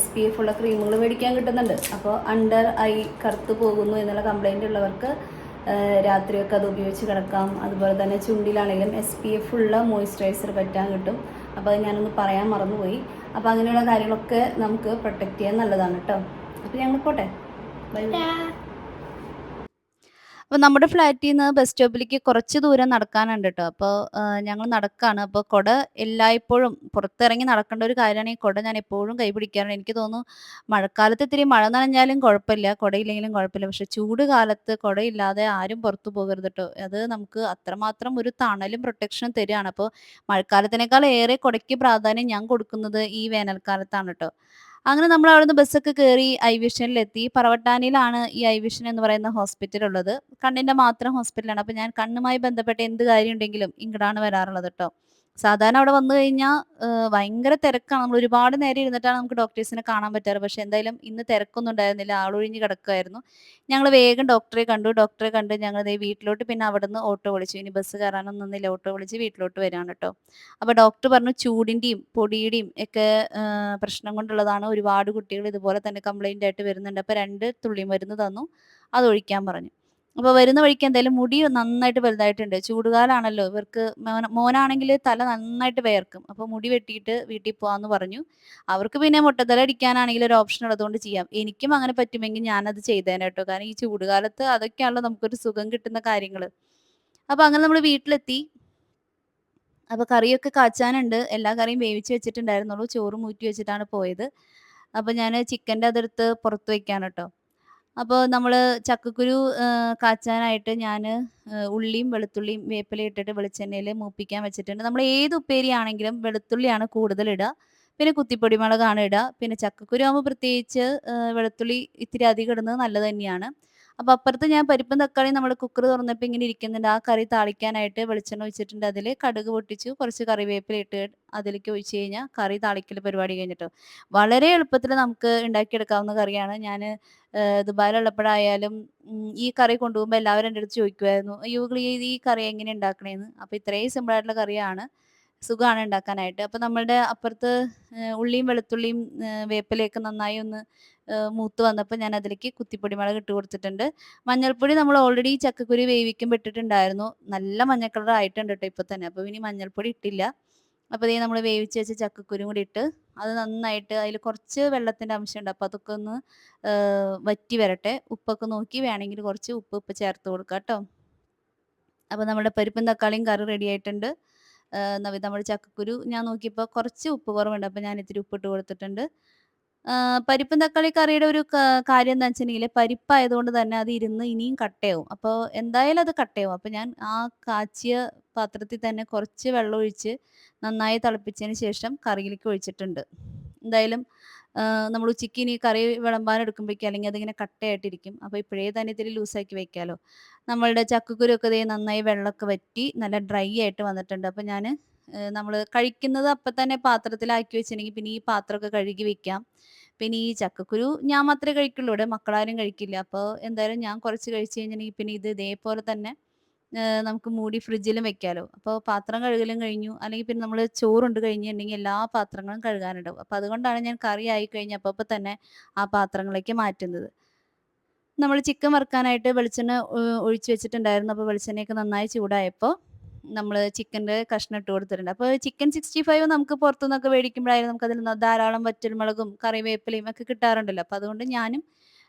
SPF ഉള്ള ക്രീമുകൾ മേടിക്കാൻ കിട്ടുന്നുണ്ട്. അപ്പോൾ അണ്ടർ ഐ കറുത്ത് പോകുന്നു എന്നുള്ള കംപ്ലൈൻ്റ് ഉള്ളവർക്ക് രാത്രിയൊക്കെ അത് ഉപയോഗിച്ച് കിടക്കാം. അതുപോലെ തന്നെ ചുണ്ടിലാണെങ്കിലും SPF ഉള്ള മോയ്സ്ചറൈസർ പറ്റാൻ കിട്ടും. അപ്പോൾ അത് ഞാനൊന്ന് പറയാൻ മറന്നുപോയി. അപ്പോൾ അങ്ങനെയുള്ള കാര്യങ്ങളൊക്കെ നമുക്ക് പ്രൊട്ടക്റ്റ് ചെയ്യാൻ നല്ലതാണ് കേട്ടോ. അപ്പോൾ ഞങ്ങൾ പോട്ടെ, ബൈ. അപ്പോൾ നമ്മുടെ ഫ്ലാറ്റിൽ നിന്ന് ബസ് സ്റ്റോപ്പിലേക്ക് കുറച്ച് ദൂരം നടക്കാനുണ്ട് കേട്ടോ. അപ്പോൾ ഞങ്ങൾ നടക്കുകയാണ്. അപ്പോൾ കുട എല്ലായ്പ്പോഴും പുറത്തിറങ്ങി നടക്കേണ്ട ഒരു കാര്യമാണ്. ഈ കുട ഞാൻ എപ്പോഴും കൈ പിടിക്കാറുണ്ട്. എനിക്ക് തോന്നുന്നു മഴക്കാലത്ത് ഇത്തിരി മഴ നനഞ്ഞാലും കുഴപ്പമില്ല, കുടയില്ലെങ്കിലും കുഴപ്പമില്ല. പക്ഷെ ചൂട് കാലത്ത് കുടയില്ലാതെ ആരും പുറത്തു പോകരുത് കേട്ടോ. അത് നമുക്ക് അത്രമാത്രം ഒരു തണലും പ്രൊട്ടക്ഷനും തരികയാണ്. അപ്പോൾ മഴക്കാലത്തിനേക്കാൾ ഏറെ കുടയ്ക്ക് പ്രാധാന്യം ഞാൻ കൊടുക്കുന്നത് ഈ വേനൽക്കാലത്താണ് കേട്ടോ. അങ്ങനെ നമ്മൾ അവിടുന്ന് ബസ്സൊക്കെ കയറി ഐവിഷനിലെത്തി. പറവട്ടാനിയിലാണ് ഈ ഐവിഷൻ എന്ന് പറയുന്ന ഹോസ്പിറ്റൽ ഉള്ളത്. കണ്ണിന്റെ മാത്രം ഹോസ്പിറ്റലാണ്. അപ്പോൾ ഞാൻ കണ്ണുമായി ബന്ധപ്പെട്ട എന്ത് കാര്യം ഉണ്ടെങ്കിലും ഇങ്ങടാണ് വരാറുള്ളത് കേട്ടോ. സാധാരണ അവിടെ വന്നു കഴിഞ്ഞാൽ ഭയങ്കര തിരക്കാണ്. നമ്മൾ ഒരുപാട് നേരം ഇരുന്നിട്ടാണ് നമുക്ക് ഡോക്ടേഴ്സിനെ കാണാൻ പറ്റാറ്. പക്ഷെ എന്തായാലും ഇന്ന് തിരക്കൊന്നും ഉണ്ടായിരുന്നില്ല, ആളൊഴിഞ്ഞ് കിടക്കുമായിരുന്നു. ഞങ്ങൾ വേഗം ഡോക്ടറെ കണ്ട് ഞങ്ങൾ ദേ വീട്ടിലോട്ട്, പിന്നെ അവിടുന്ന് ഓട്ടോ വിളിച്ചു. ഇനി ബസ് കയറാനൊന്നും നിന്നില്ല, ഓട്ടോ വിളിച്ച് വീട്ടിലോട്ട് വരികയാണ് കേട്ടോ. അപ്പോൾ ഡോക്ടർ പറഞ്ഞു ചൂടിൻ്റെയും പൊടിയുടെയും ഒക്കെ പ്രശ്നം കൊണ്ടുള്ളതാണ്. ഒരുപാട് കുട്ടികൾ ഇതുപോലെ തന്നെ കംപ്ലൈൻ്റ് ആയിട്ട് വരുന്നുണ്ട്. അപ്പോൾ 2 തുള്ളി മരുന്ന് തന്നു, അതൊഴിക്കാൻ പറഞ്ഞു. അപ്പൊ വരുന്ന വഴിക്ക് എന്തായാലും മുടി നന്നായിട്ട് വലുതായിട്ടുണ്ട്. ചൂടുകാലാണല്ലോ. ഇവർക്ക് മോനാണെങ്കില് തല നന്നായിട്ട് വിയർക്കും. അപ്പൊ മുടി വെട്ടിയിട്ട് വീട്ടിൽ പോവാന്ന് പറഞ്ഞു. അവർക്ക് പിന്നെ മുട്ടത്തല അടിക്കാനാണെങ്കിലും ഒരു ഓപ്ഷൻ ഉള്ളതുകൊണ്ട് ചെയ്യാം. എനിക്കും അങ്ങനെ പറ്റുമെങ്കിൽ ഞാനത് ചെയ്തേനെ ട്ടോ. കാരണം ഈ ചൂടുകാലത്ത് അതൊക്കെയാണല്ലോ നമുക്കൊരു സുഖം കിട്ടുന്ന കാര്യങ്ങള്. അപ്പൊ അങ്ങനെ നമ്മള് വീട്ടിലെത്തി. അപ്പൊ കറിയൊക്കെ കാച്ചാനുണ്ട്. എല്ലാ കറിയും വേവിച്ച് വെച്ചിട്ടുണ്ടായിരുന്നുള്ളൂ. ചോറും ഊറ്റി വെച്ചിട്ടാണ് പോയത്. അപ്പൊ ഞാന് ചിക്കന്റെ അതെടുത്ത് പുറത്ത് വെക്കാണ് ട്ടോ. അപ്പോൾ നമ്മള് ചക്കക്കുരു കാച്ചാനായിട്ട് ഞാന് ഉള്ളിയും, വെളുത്തുള്ളിയും, വേപ്പിലയും ഇട്ടിട്ട് വെളിച്ചെണ്ണയില് മൂപ്പിക്കാൻ വെച്ചിട്ടുണ്ട്. നമ്മൾ ഏത് ഉപ്പേരിയാണെങ്കിലും വെളുത്തുള്ളിയാണ് കൂടുതൽ ഇടാ. പിന്നെ കുത്തിപ്പൊടി മുളകാണ് ഇടാ. പിന്നെ ചക്കക്കുരു ആവുമ്പോ പ്രത്യേകിച്ച് വെളുത്തുള്ളി ഇത്തിരി അധികം ഇടുന്നത് നല്ലത് തന്നെയാണ്. അപ്പൊ അപ്പുറത്ത് ഞാൻ പരിപ്പും തക്കാളിയും നമ്മള് കുക്കർ തുറന്നപ്പോ ഇങ്ങനെ ഇരിക്കുന്നുണ്ട്. ആ കറി താളിക്കാനായിട്ട് വെളിച്ചെണ്ണ ഒഴിച്ചിട്ടുണ്ട്. അതില് കടുക് പൊട്ടിച്ചു, കുറച്ച് കറിവേപ്പില ഇട്ട് അതിലേക്ക് ഒഴിച്ച് കഴിഞ്ഞാൽ കറി താളിക്കല് പരിപാടി കഴിഞ്ഞിട്ടോ. വളരെ എളുപ്പത്തില് നമുക്ക് ഉണ്ടാക്കിയെടുക്കാവുന്ന കറിയാണ്. ഞാന് ദുബായിലുള്ളപ്പോഴായാലും ഈ കറി കൊണ്ടുപോകുമ്പോൾ എല്ലാവരും എൻ്റെ അടുത്ത് ചോദിക്കുമായിരുന്നു, "അയ്യോ ഇങ്ങള് ഈ കറി എങ്ങനെയാ ഉണ്ടാക്കണേന്ന്?" അപ്പോൾ ഇത്രയും സിമ്പിൾ ആയിട്ടുള്ള കറിയാണ്. സുഖമാണ് ഉണ്ടാക്കാനായിട്ട്. അപ്പോൾ നമ്മളുടെ അപ്പുറത്ത് ഉള്ളിയും വെളുത്തുള്ളിയും വേപ്പിലയൊക്കെ നന്നായി ഒന്ന് മൂത്ത് വന്നപ്പോൾ ഞാൻ അതിലേക്ക് കുത്തിപ്പൊടി മുളക് ഇട്ട് കൊടുത്തിട്ടുണ്ട്. മഞ്ഞൾപ്പൊടി നമ്മൾ ഓൾറെഡി ചക്കക്കുരു വേവിക്കുമ്പോൾ ഇട്ടിട്ടുണ്ടായിരുന്നു. നല്ല മഞ്ഞ കളർ ആയിട്ടുണ്ട് ട്ടോ ഇപ്പൊ തന്നെ. അപ്പോൾ ഇനി മഞ്ഞൾപ്പൊടി ഇട്ടില്ല. അപ്പോൾ ദേ നമ്മൾ വേവിച്ച് വെച്ച ചക്കക്കുരും കൂടി ഇട്ട് അത് നന്നായിട്ട് അതിൽ കുറച്ച് വെള്ളത്തിൻ്റെ അംശമുണ്ട്. അപ്പോൾ അതൊക്കെ ഒന്ന് വറ്റി വരട്ടെ. ഉപ്പൊക്കെ നോക്കി വേണമെങ്കിൽ കുറച്ച് ഉപ്പ് ഇപ്പം ചേർത്ത് കൊടുക്കാം ട്ടോ. അപ്പോൾ നമ്മുടെ പരിപ്പും തക്കാളിയും കറി റെഡി ആയിട്ടുണ്ട്. നമ്മുടെ ചക്കക്കുരു ഞാൻ നോക്കിയപ്പോൾ കുറച്ച് ഉപ്പ് കുറവുണ്ട്. അപ്പോൾ ഞാൻ ഇത്തിരി ഉപ്പിട്ട് കൊടുത്തിട്ടുണ്ട്. പരിപ്പും തക്കാളി കറിയുടെ ഒരു കാര്യം എന്താന്ന് വെച്ചിട്ടുണ്ടെങ്കില് പരിപ്പായതുകൊണ്ട് തന്നെ അത് ഇരുന്ന് ഇനിയും കട്ടയാവും. അപ്പോൾ എന്തായാലും അത് കട്ടയാവും. അപ്പോൾ ഞാൻ ആ കാച്ചിയ പാത്രത്തിൽ തന്നെ കുറച്ച് വെള്ളം ഒഴിച്ച് നന്നായി തിളപ്പിച്ചതിന് ശേഷം കറിയിലേക്ക് ഒഴിച്ചിട്ടുണ്ട്. എന്തായാലും നമ്മൾ ഉച്ചയ്ക്ക് ഇനി കറി വിളമ്പാൻ എടുക്കുമ്പോഴേക്കും അല്ലെങ്കിൽ അതിങ്ങനെ കട്ടയായിട്ടിരിക്കും. അപ്പോൾ ഇപ്പോഴേ തന്നെ ഇത്തിരി ലൂസാക്കി വെക്കാലോ. നമ്മളുടെ ചക്കക്കുരുവൊക്കെ ദേ നന്നായി വെള്ളമൊക്കെ വറ്റി നല്ല ഡ്രൈ ആയിട്ട് വന്നിട്ടുണ്ട്. അപ്പോൾ ഞാന് നമ്മള് കഴിക്കുന്നത് അപ്പം തന്നെ പാത്രത്തിലാക്കി വെച്ചിട്ടുണ്ടെങ്കിൽ പിന്നെ ഈ പാത്രമൊക്കെ കഴുകി വെക്കാം. പിന്നെ ഈ ചക്കക്കുരു ഞാൻ മാത്രമേ കഴിക്കുള്ളൂ. ഇവിടെ മക്കളാരും കഴിക്കില്ല. അപ്പോൾ എന്തായാലും ഞാൻ കുറച്ച് കഴിച്ച് കഴിഞ്ഞിട്ടുണ്ടെങ്കിൽ പിന്നെ ഇത് ഇതേപോലെ തന്നെ നമുക്ക് മൂടി ഫ്രിഡ്ജിലും വെക്കാലോ. അപ്പോൾ പാത്രം കഴുകലും കഴിഞ്ഞു. അല്ലെങ്കിൽ പിന്നെ നമ്മള് ചോറുണ്ട് കഴിഞ്ഞിട്ടുണ്ടെങ്കിൽ എല്ലാ പാത്രങ്ങളും കഴുകാനുണ്ടാവും. അപ്പോൾ അതുകൊണ്ടാണ് ഞാൻ കറി ആയി കഴിഞ്ഞ് അപ്പപ്പോ തന്നെ ആ പാത്രങ്ങളിലേക്ക് മാറ്റുന്നത്. നമ്മള് ചിക്കൻ വറുക്കാനായിട്ട് വെളിച്ചെണ്ണ ഒഴിച്ച് വെച്ചിട്ടുണ്ടായിരുന്നു. അപ്പോൾ വെളിച്ചെണ്ണയൊക്കെ നന്നായി ചൂടായപ്പോ നമ്മള് ചിക്കന്റെ കഷ്ണം ഇട്ട് കൊടുത്തിട്ടുണ്ട്. അപ്പോൾ ചിക്കൻ 65 നമുക്ക് പുറത്തുനിന്നൊക്കെ മേടിക്കുമ്പോഴായാലും നമുക്കതിൽ ധാരാളം വറ്റൽമുളകും കറിവേപ്പിലയും ഒക്കെ കിട്ടാറുണ്ടല്ലോ. അപ്പോൾ അതുകൊണ്ട് ഞാനും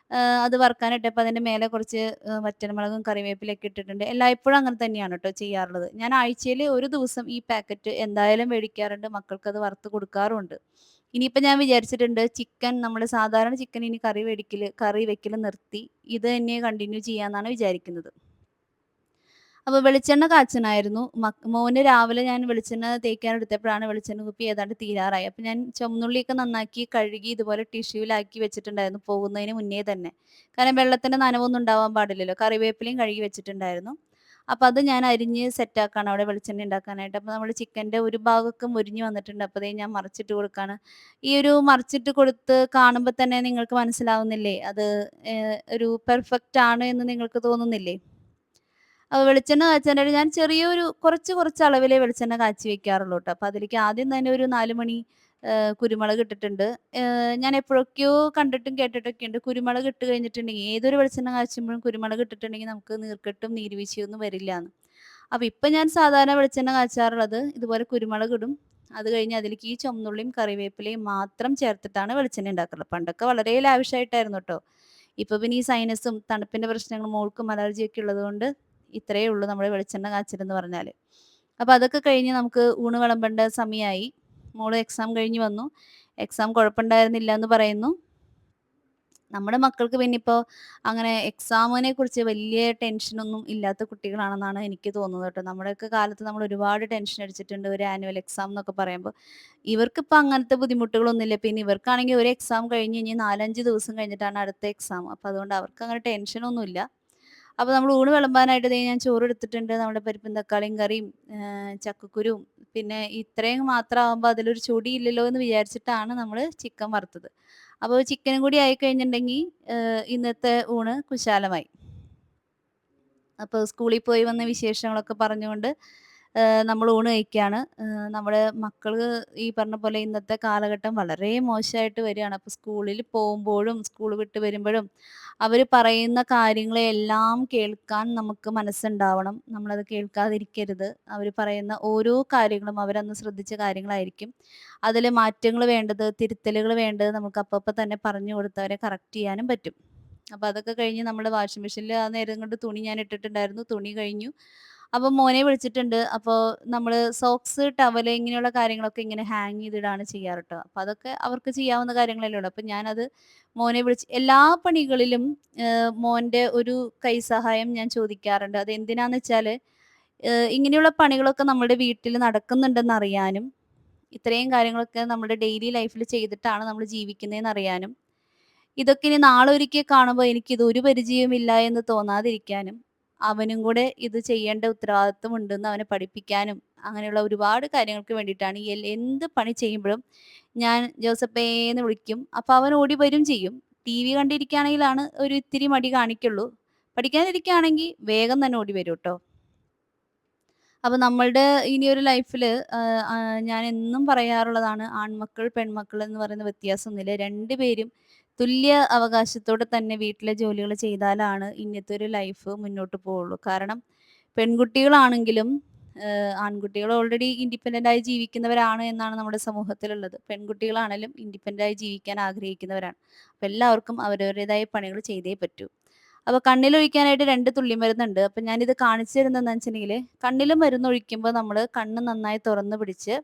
അത് വറുക്കാനിട്ടപ്പോൾ അതിന്റെ മേലെ കുറച്ച് വറ്റൽമുളകും കറിവേപ്പിലയൊക്കെ ഇട്ടിട്ടുണ്ട്. എല്ലായ്പ്പോഴും അങ്ങനെ തന്നെയാണ് ട്ടോ ചെയ്യാറുള്ളത്. ഞാൻ ആഴ്ചയിൽ ഒരു ദിവസം ഈ പാക്കറ്റ് എന്തായാലും മേടിക്കാറുണ്ട്. മക്കൾക്കത് വറുത്ത് കൊടുക്കാറുമുണ്ട്. ഇനിയിപ്പോ ഞാൻ വിചാരിച്ചിട്ടുണ്ട് ചിക്കൻ നമ്മള് സാധാരണ ചിക്കൻ ഇനി കറി വെക്കല് നിർത്തി ഇത് തന്നെ കണ്ടിന്യൂ ചെയ്യാന്നാണ് വിചാരിക്കുന്നത്. അപ്പൊ വെളിച്ചെണ്ണ കാച്ചണായിരുന്നു. മോന് രാവിലെ ഞാൻ വെളിച്ചെണ്ണ തേക്കാൻ എടുത്തപ്പോഴാണ് വെളിച്ചെണ്ണ കുപ്പി ഏതാണ്ട് തീരാറായി. അപ്പൊ ഞാൻ ചുവന്നുള്ളിയൊക്കെ നന്നാക്കി കഴുകി ഇതുപോലെ ടിഷ്യൂലാക്കി വെച്ചിട്ടുണ്ടായിരുന്നു പോകുന്നതിന് മുന്നേ തന്നെ. കാരണം വെള്ളത്തിന്റെ നനവൊന്നും ഉണ്ടാവാൻ പാടില്ലല്ലോ. കറിവേപ്പിലയും കഴുകി വെച്ചിട്ടുണ്ടായിരുന്നു. അപ്പൊ അത് ഞാൻ അരിഞ്ഞ് സെറ്റാക്കാണ് അവിടെ വെളിച്ചെണ്ണ ഉണ്ടാക്കാനായിട്ട്. അപ്പൊ നമ്മള് ചിക്കന്റെ ഒരു ഭാഗമൊക്കെ മൊരിഞ്ഞ് വന്നിട്ടുണ്ട്. അപ്പൊ ദേ ഞാൻ മറിച്ചിട്ട് കൊടുക്കാണ്. ഈ ഒരു മറിച്ചിട്ട് കൊടുത്ത് കാണുമ്പോ തന്നെ നിങ്ങൾക്ക് മനസ്സിലാവുന്നില്ലേ? അത് ഒരു പെർഫെക്റ്റ് ആണ് എന്ന് നിങ്ങൾക്ക് തോന്നുന്നില്ലേ? വെളിച്ചെണ്ണ കാച്ചാനായിട്ട് ഞാൻ കുറച്ച് അളവിലേ വെളിച്ചെണ്ണ കാച്ചി വെക്കാറുള്ളൂ ട്ടോ. അപ്പൊ അതിലേക്ക് ആദ്യം തന്നെ ഒരു 4 മണി കുരുമുളക് ഇട്ടിട്ടുണ്ട്. ഞാൻ എപ്പോഴൊക്കെയോ കണ്ടിട്ടും കേട്ടിട്ടൊക്കെയുണ്ട്. കുരുമുളക് ഇട്ട് കഴിഞ്ഞിട്ടുണ്ടെങ്കിൽ ഏതൊരു വെളിച്ചെണ്ണ കാച്ചുമ്പോഴും കുരുമുളക് ഇട്ടിട്ടുണ്ടെങ്കിൽ നമുക്ക് നീർക്കെട്ടും നീർവീഴ്ചയൊന്നും വരില്ലാന്ന്. അപ്പൊ ഇപ്പൊ ഞാൻ സാധാരണ വെളിച്ചെണ്ണ കാച്ചാറുള്ളത് ഇതുപോലെ കുരുമുളക് ഇടും. അത് കഴിഞ്ഞ് അതിലേക്ക് ഈ ചുവന്നുള്ളിയും കറിവേപ്പിലയും മാത്രം ചേർത്തിട്ടാണ് വെളിച്ചെണ്ണ ഉണ്ടാക്കാറുള്ളത്. പണ്ടൊക്കെ വളരെ ലാവിഷായിട്ടായിരുന്നു ട്ടോ. ഇപ്പൊ പിന്നെ ഈ സൈനസും തണുപ്പിന്റെ പ്രശ്നങ്ങളും മോൾക്കും അലർജിയൊക്കെ ഉള്ളതുകൊണ്ട് ഇത്രയേ ഉള്ളൂ നമ്മുടെ വെളിച്ചെണ്ണ കാച്ചലെന്ന് പറഞ്ഞാല്. അപ്പൊ അതൊക്കെ കഴിഞ്ഞ് നമുക്ക് ഊണ് വിളമ്പേണ്ട സമയായി. മോള് എക്സാം കഴിഞ്ഞ് വന്നു. എക്സാം കുഴപ്പമുണ്ടായിരുന്നില്ല എന്ന് പറയുന്നു. നമ്മുടെ മക്കൾക്ക് പിന്നെ ഇപ്പോ അങ്ങനെ എക്സാമിനെ കുറിച്ച് വലിയ ടെൻഷനൊന്നും ഇല്ലാത്ത കുട്ടികളാണെന്നാണ് എനിക്ക് തോന്നുന്നത് കേട്ടോ. നമ്മുടെയൊക്കെ കാലത്ത് നമ്മൾ ഒരുപാട് ടെൻഷൻ അടിച്ചിട്ടുണ്ട് ഒരു ആനുവൽ എക്സാം എന്നൊക്കെ പറയുമ്പോൾ. ഇവർക്കിപ്പോ അങ്ങനത്തെ ബുദ്ധിമുട്ടുകളൊന്നുമില്ല. പിന്നെ ഇവർക്കാണെങ്കിൽ ഒരു എക്സാം കഴിഞ്ഞ് ഇനി 4, 5 ദിവസം കഴിഞ്ഞിട്ടാണ് അടുത്ത എക്സാം. അപ്പൊ അതുകൊണ്ട് അവർക്ക് അങ്ങനെ ടെൻഷനൊന്നുമില്ല. അപ്പൊ നമ്മൾ ഊണ് വിളമ്പാനായിട്ട് ദേ ഞാൻ ചോറ് എടുത്തിട്ടുണ്ട്. നമ്മുടെ പരിപ്പും തക്കാളിയും കറിയും ചക്കക്കുരുവും പിന്നെ ഇത്രയും മാത്രമാകുമ്പോൾ അതിലൊരു ചൊടിയില്ലല്ലോ എന്ന് വിചാരിച്ചിട്ടാണ് നമ്മള് ചിക്കൻ വറുത്തത്. അപ്പോൾ ചിക്കനും കൂടി ആയിക്കഴിഞ്ഞിട്ടുണ്ടെങ്കിൽ ഇന്നത്തെ ഊണ് കുശാലമായി. അപ്പോൾ സ്കൂളിൽ പോയി വന്ന വിശേഷങ്ങളൊക്കെ പറഞ്ഞുകൊണ്ട് നമ്മൾ ഊണ് കഴിക്കുകയാണ്. നമ്മുടെ മക്കള് ഈ പറഞ്ഞ പോലെ ഇന്നത്തെ കാലഘട്ടം വളരെ മോശമായിട്ട് വരികയാണ്. അപ്പോൾ സ്കൂളിൽ പോകുമ്പോഴും, സ്കൂൾ വിട്ട് വരുമ്പോഴും അവര് പറയുന്ന കാര്യങ്ങളെല്ലാം കേൾക്കാൻ നമുക്ക് മനസ്സുണ്ടാവണം. നമ്മളത് കേൾക്കാതിരിക്കരുത്. അവര് പറയുന്ന ഓരോ കാര്യങ്ങളും അവരന്ന് ശ്രദ്ധിച്ച കാര്യങ്ങളായിരിക്കും. അതില് മാറ്റങ്ങള് വേണ്ടത്, തിരുത്തലുകള് വേണ്ടത് നമുക്ക് അപ്പപ്പ തന്നെ പറഞ്ഞു കൊടുത്ത് അവരെ കറക്റ്റ് ചെയ്യാനും പറ്റും. അപ്പൊ അതൊക്കെ കഴിഞ്ഞ് നമ്മള് വാഷിംഗ് മെഷീനിൽ ആ നേരം കൊണ്ട് തുണി ഞാൻ ഇട്ടിട്ടുണ്ടായിരുന്നു. തുണി കഴിഞ്ഞു. അപ്പൊ മോനെ വിളിച്ചിട്ടുണ്ട്. അപ്പൊ നമ്മള് സോക്സ്, ടവല് ഇങ്ങനെയുള്ള കാര്യങ്ങളൊക്കെ ഇങ്ങനെ ഹാങ് ചെയ്തിടാണ് ചെയ്യാറ് ട്ടോ. അപ്പൊ അതൊക്കെ അവർക്ക് ചെയ്യാവുന്ന കാര്യങ്ങളല്ലേ ഉള്ളൂ. അപ്പൊ ഞാനത് മോനെ വിളിച്ച് എല്ലാ പണികളിലും മോന്റെ ഒരു കൈ സഹായം ഞാൻ ചോദിക്കാറുണ്ട്. അതെന്തിനാന്ന് വെച്ചാല് ഇങ്ങനെയുള്ള പണികളൊക്കെ നമ്മുടെ വീട്ടിൽ നടക്കുന്നുണ്ടെന്നറിയാനും, ഇത്രയും കാര്യങ്ങളൊക്കെ നമ്മുടെ ഡെയിലി ലൈഫിൽ ചെയ്തിട്ടാണ് നമ്മൾ ജീവിക്കുന്നതെന്നറിയാനും, ഇതൊക്കെ ഇനി നാളെ ഒരിക്കൽ കാണുമ്പോൾ എനിക്കിത് ഒരു പരിചയവുമില്ല എന്ന് തോന്നാതിരിക്കാനും, അവനും കൂടെ ഇത് ചെയ്യേണ്ട ഉത്തരവാദിത്വം ഉണ്ടെന്ന് അവനെ പഠിപ്പിക്കാനും, അങ്ങനെയുള്ള ഒരുപാട് കാര്യങ്ങൾക്ക് വേണ്ടിയിട്ടാണ് ഈ എന്ത് പണി ചെയ്യുമ്പോഴും ഞാൻ ജോസപ്പേന്ന് വിളിക്കും. അപ്പൊ അവൻ ഓടി വരും ചെയ്യും. ടിവി കണ്ടിരിക്കുകയാണെങ്കിലാണ് ഒരു ഇത്തിരി മടി കാണിക്കുള്ളൂ. പഠിക്കാനിരിക്കുകയാണെങ്കിൽ വേഗം തന്നെ ഓടി വരും ട്ടോ. അപ്പൊ നമ്മളുടെ ഇനിയൊരു ലൈഫില് ഞാൻ എന്നും പറയാറുള്ളതാണ്, ആൺമക്കൾ, പെൺമക്കൾ എന്ന് പറയുന്ന വ്യത്യാസമൊന്നുമില്ല. 2 പേരും തുല്യ അവകാശത്തോടെ തന്നെ വീട്ടിലെ ജോലികൾ ചെയ്താലാണ് ഇന്നത്തെ ഒരു ലൈഫ് മുന്നോട്ട് പോവുള്ളൂ. കാരണം പെൺകുട്ടികളാണെങ്കിലും ആൺകുട്ടികൾ ഓൾറെഡി ഇൻഡിപെൻഡന്റ് ആയി ജീവിക്കുന്നവരാണ് എന്നാണ് നമ്മുടെ സമൂഹത്തിലുള്ളത്. പെൺകുട്ടികളാണെങ്കിലും ഇൻഡിപെൻഡന്റ് ആയി ജീവിക്കാൻ ആഗ്രഹിക്കുന്നവരാണ്. അപ്പൊ എല്ലാവർക്കും അവരവരുടേതായ പണികൾ ചെയ്തേ പറ്റൂ. അപ്പൊ കണ്ണിലൊഴിക്കാനായിട്ട് 2 തുള്ളി മരുന്നുണ്ട്. അപ്പൊ ഞാനിത് കാണിച്ചു തരുന്നതെന്താന്ന് വെച്ചിട്ടുണ്ടെങ്കില്, കണ്ണില് മരുന്നൊഴിക്കുമ്പോ നമ്മള് കണ്ണ് നന്നായി തുറന്ന് പിടിച്ച്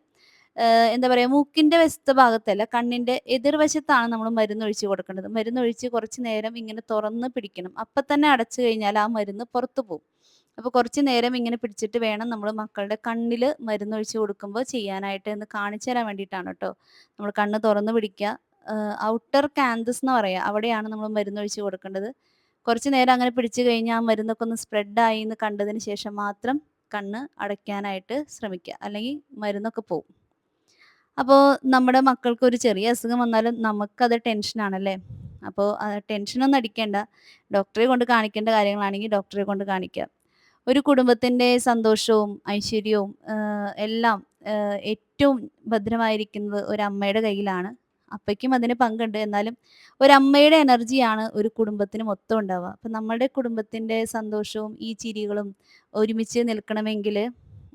എന്താ പറയാ, മൂക്കിന്റെ വശത്തെ ഭാഗത്തല്ല, കണ്ണിന്റെ എതിർവശത്താണ് നമ്മൾ മരുന്നൊഴിച്ച് കൊടുക്കേണ്ടത്. മരുന്നൊഴിച്ച് കുറച്ച് നേരം ഇങ്ങനെ തുറന്ന് പിടിക്കണം. അപ്പൊ തന്നെ അടച്ചു കഴിഞ്ഞാൽ ആ മരുന്ന് പുറത്തു പോകും. അപ്പൊ കുറച്ച് നേരം ഇങ്ങനെ പിടിച്ചിട്ട് വേണം നമ്മൾ മക്കളുടെ കണ്ണില് മരുന്നൊഴിച്ച് കൊടുക്കുമ്പോൾ ചെയ്യാനായിട്ട് എന്ന് കാണിച്ചു തരാൻ വേണ്ടിയിട്ടാണ് ട്ടോ. നമ്മൾ കണ്ണ് തുറന്ന് പിടിക്കുക. ഔട്ടർ കാന്തസ് എന്ന് പറയാ. അവിടെയാണ് നമ്മൾ മരുന്നൊഴിച്ച് കൊടുക്കേണ്ടത്. കുറച്ച് നേരം അങ്ങനെ പിടിച്ചു കഴിഞ്ഞാൽ ആ മരുന്നൊക്കെ ഒന്ന് സ്പ്രെഡ് ആയി എന്ന് കണ്ടതിന് ശേഷം മാത്രം കണ്ണ് അടയ്ക്കാനായിട്ട് ശ്രമിക്കുക. അല്ലെങ്കിൽ മരുന്നൊക്കെ പോവും. അപ്പോൾ നമ്മുടെ മക്കൾക്ക് ഒരു ചെറിയ അസുഖം വന്നാലും നമുക്കത് ടെൻഷനാണല്ലേ. അപ്പോൾ ടെൻഷനൊന്നും അടിക്കേണ്ട. ഡോക്ടറെ കൊണ്ട് കാണിക്കേണ്ട കാര്യങ്ങളാണെങ്കിൽ ഡോക്ടറെ കൊണ്ട് കാണിക്കുക. ഒരു കുടുംബത്തിൻ്റെ സന്തോഷവും ഐശ്വര്യവും എല്ലാം ഏറ്റവും ഭദ്രമായിരിക്കുന്നത് ഒരമ്മയുടെ കയ്യിലാണ്. അപ്പയ്ക്കും അതിന് പങ്കുണ്ട്. എന്നാലും ഒരമ്മയുടെ എനർജിയാണ് ഒരു കുടുംബത്തിന് മൊത്തം ഉണ്ടാവുക. അപ്പം നമ്മുടെ കുടുംബത്തിൻ്റെ സന്തോഷവും ഈ ചിരികളും ഒരുമിച്ച് നിൽക്കണമെങ്കില്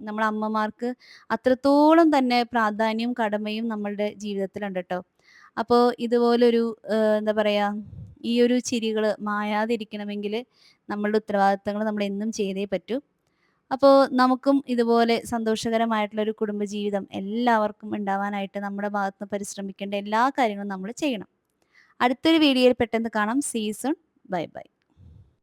നമ്മളെ അമ്മമാർക്ക് അത്രത്തോളം തന്നെ പ്രാധാന്യവും കടമയും നമ്മളുടെ ജീവിതത്തിലുണ്ട് ട്ടോ. അപ്പോ ഇതുപോലൊരു എന്താ പറയാ, ഈ ഒരു ചിരികള് മായാതിരിക്കണമെങ്കില് നമ്മളുടെ ഉത്തരവാദിത്തങ്ങൾ നമ്മൾ എന്നും ചെയ്തേ പറ്റൂ. അപ്പോൾ നമുക്കും ഇതുപോലെ സന്തോഷകരമായിട്ടുള്ള ഒരു കുടുംബജീവിതം എല്ലാവർക്കും ഉണ്ടാവാനായിട്ട് നമ്മുടെ ഭാഗത്തുനിന്ന് പരിശ്രമിക്കേണ്ട എല്ലാ കാര്യങ്ങളും നമ്മൾ ചെയ്യണം. അടുത്തൊരു വീഡിയോയിൽ പെട്ടെന്ന് കാണാം. See you soon. Bye by.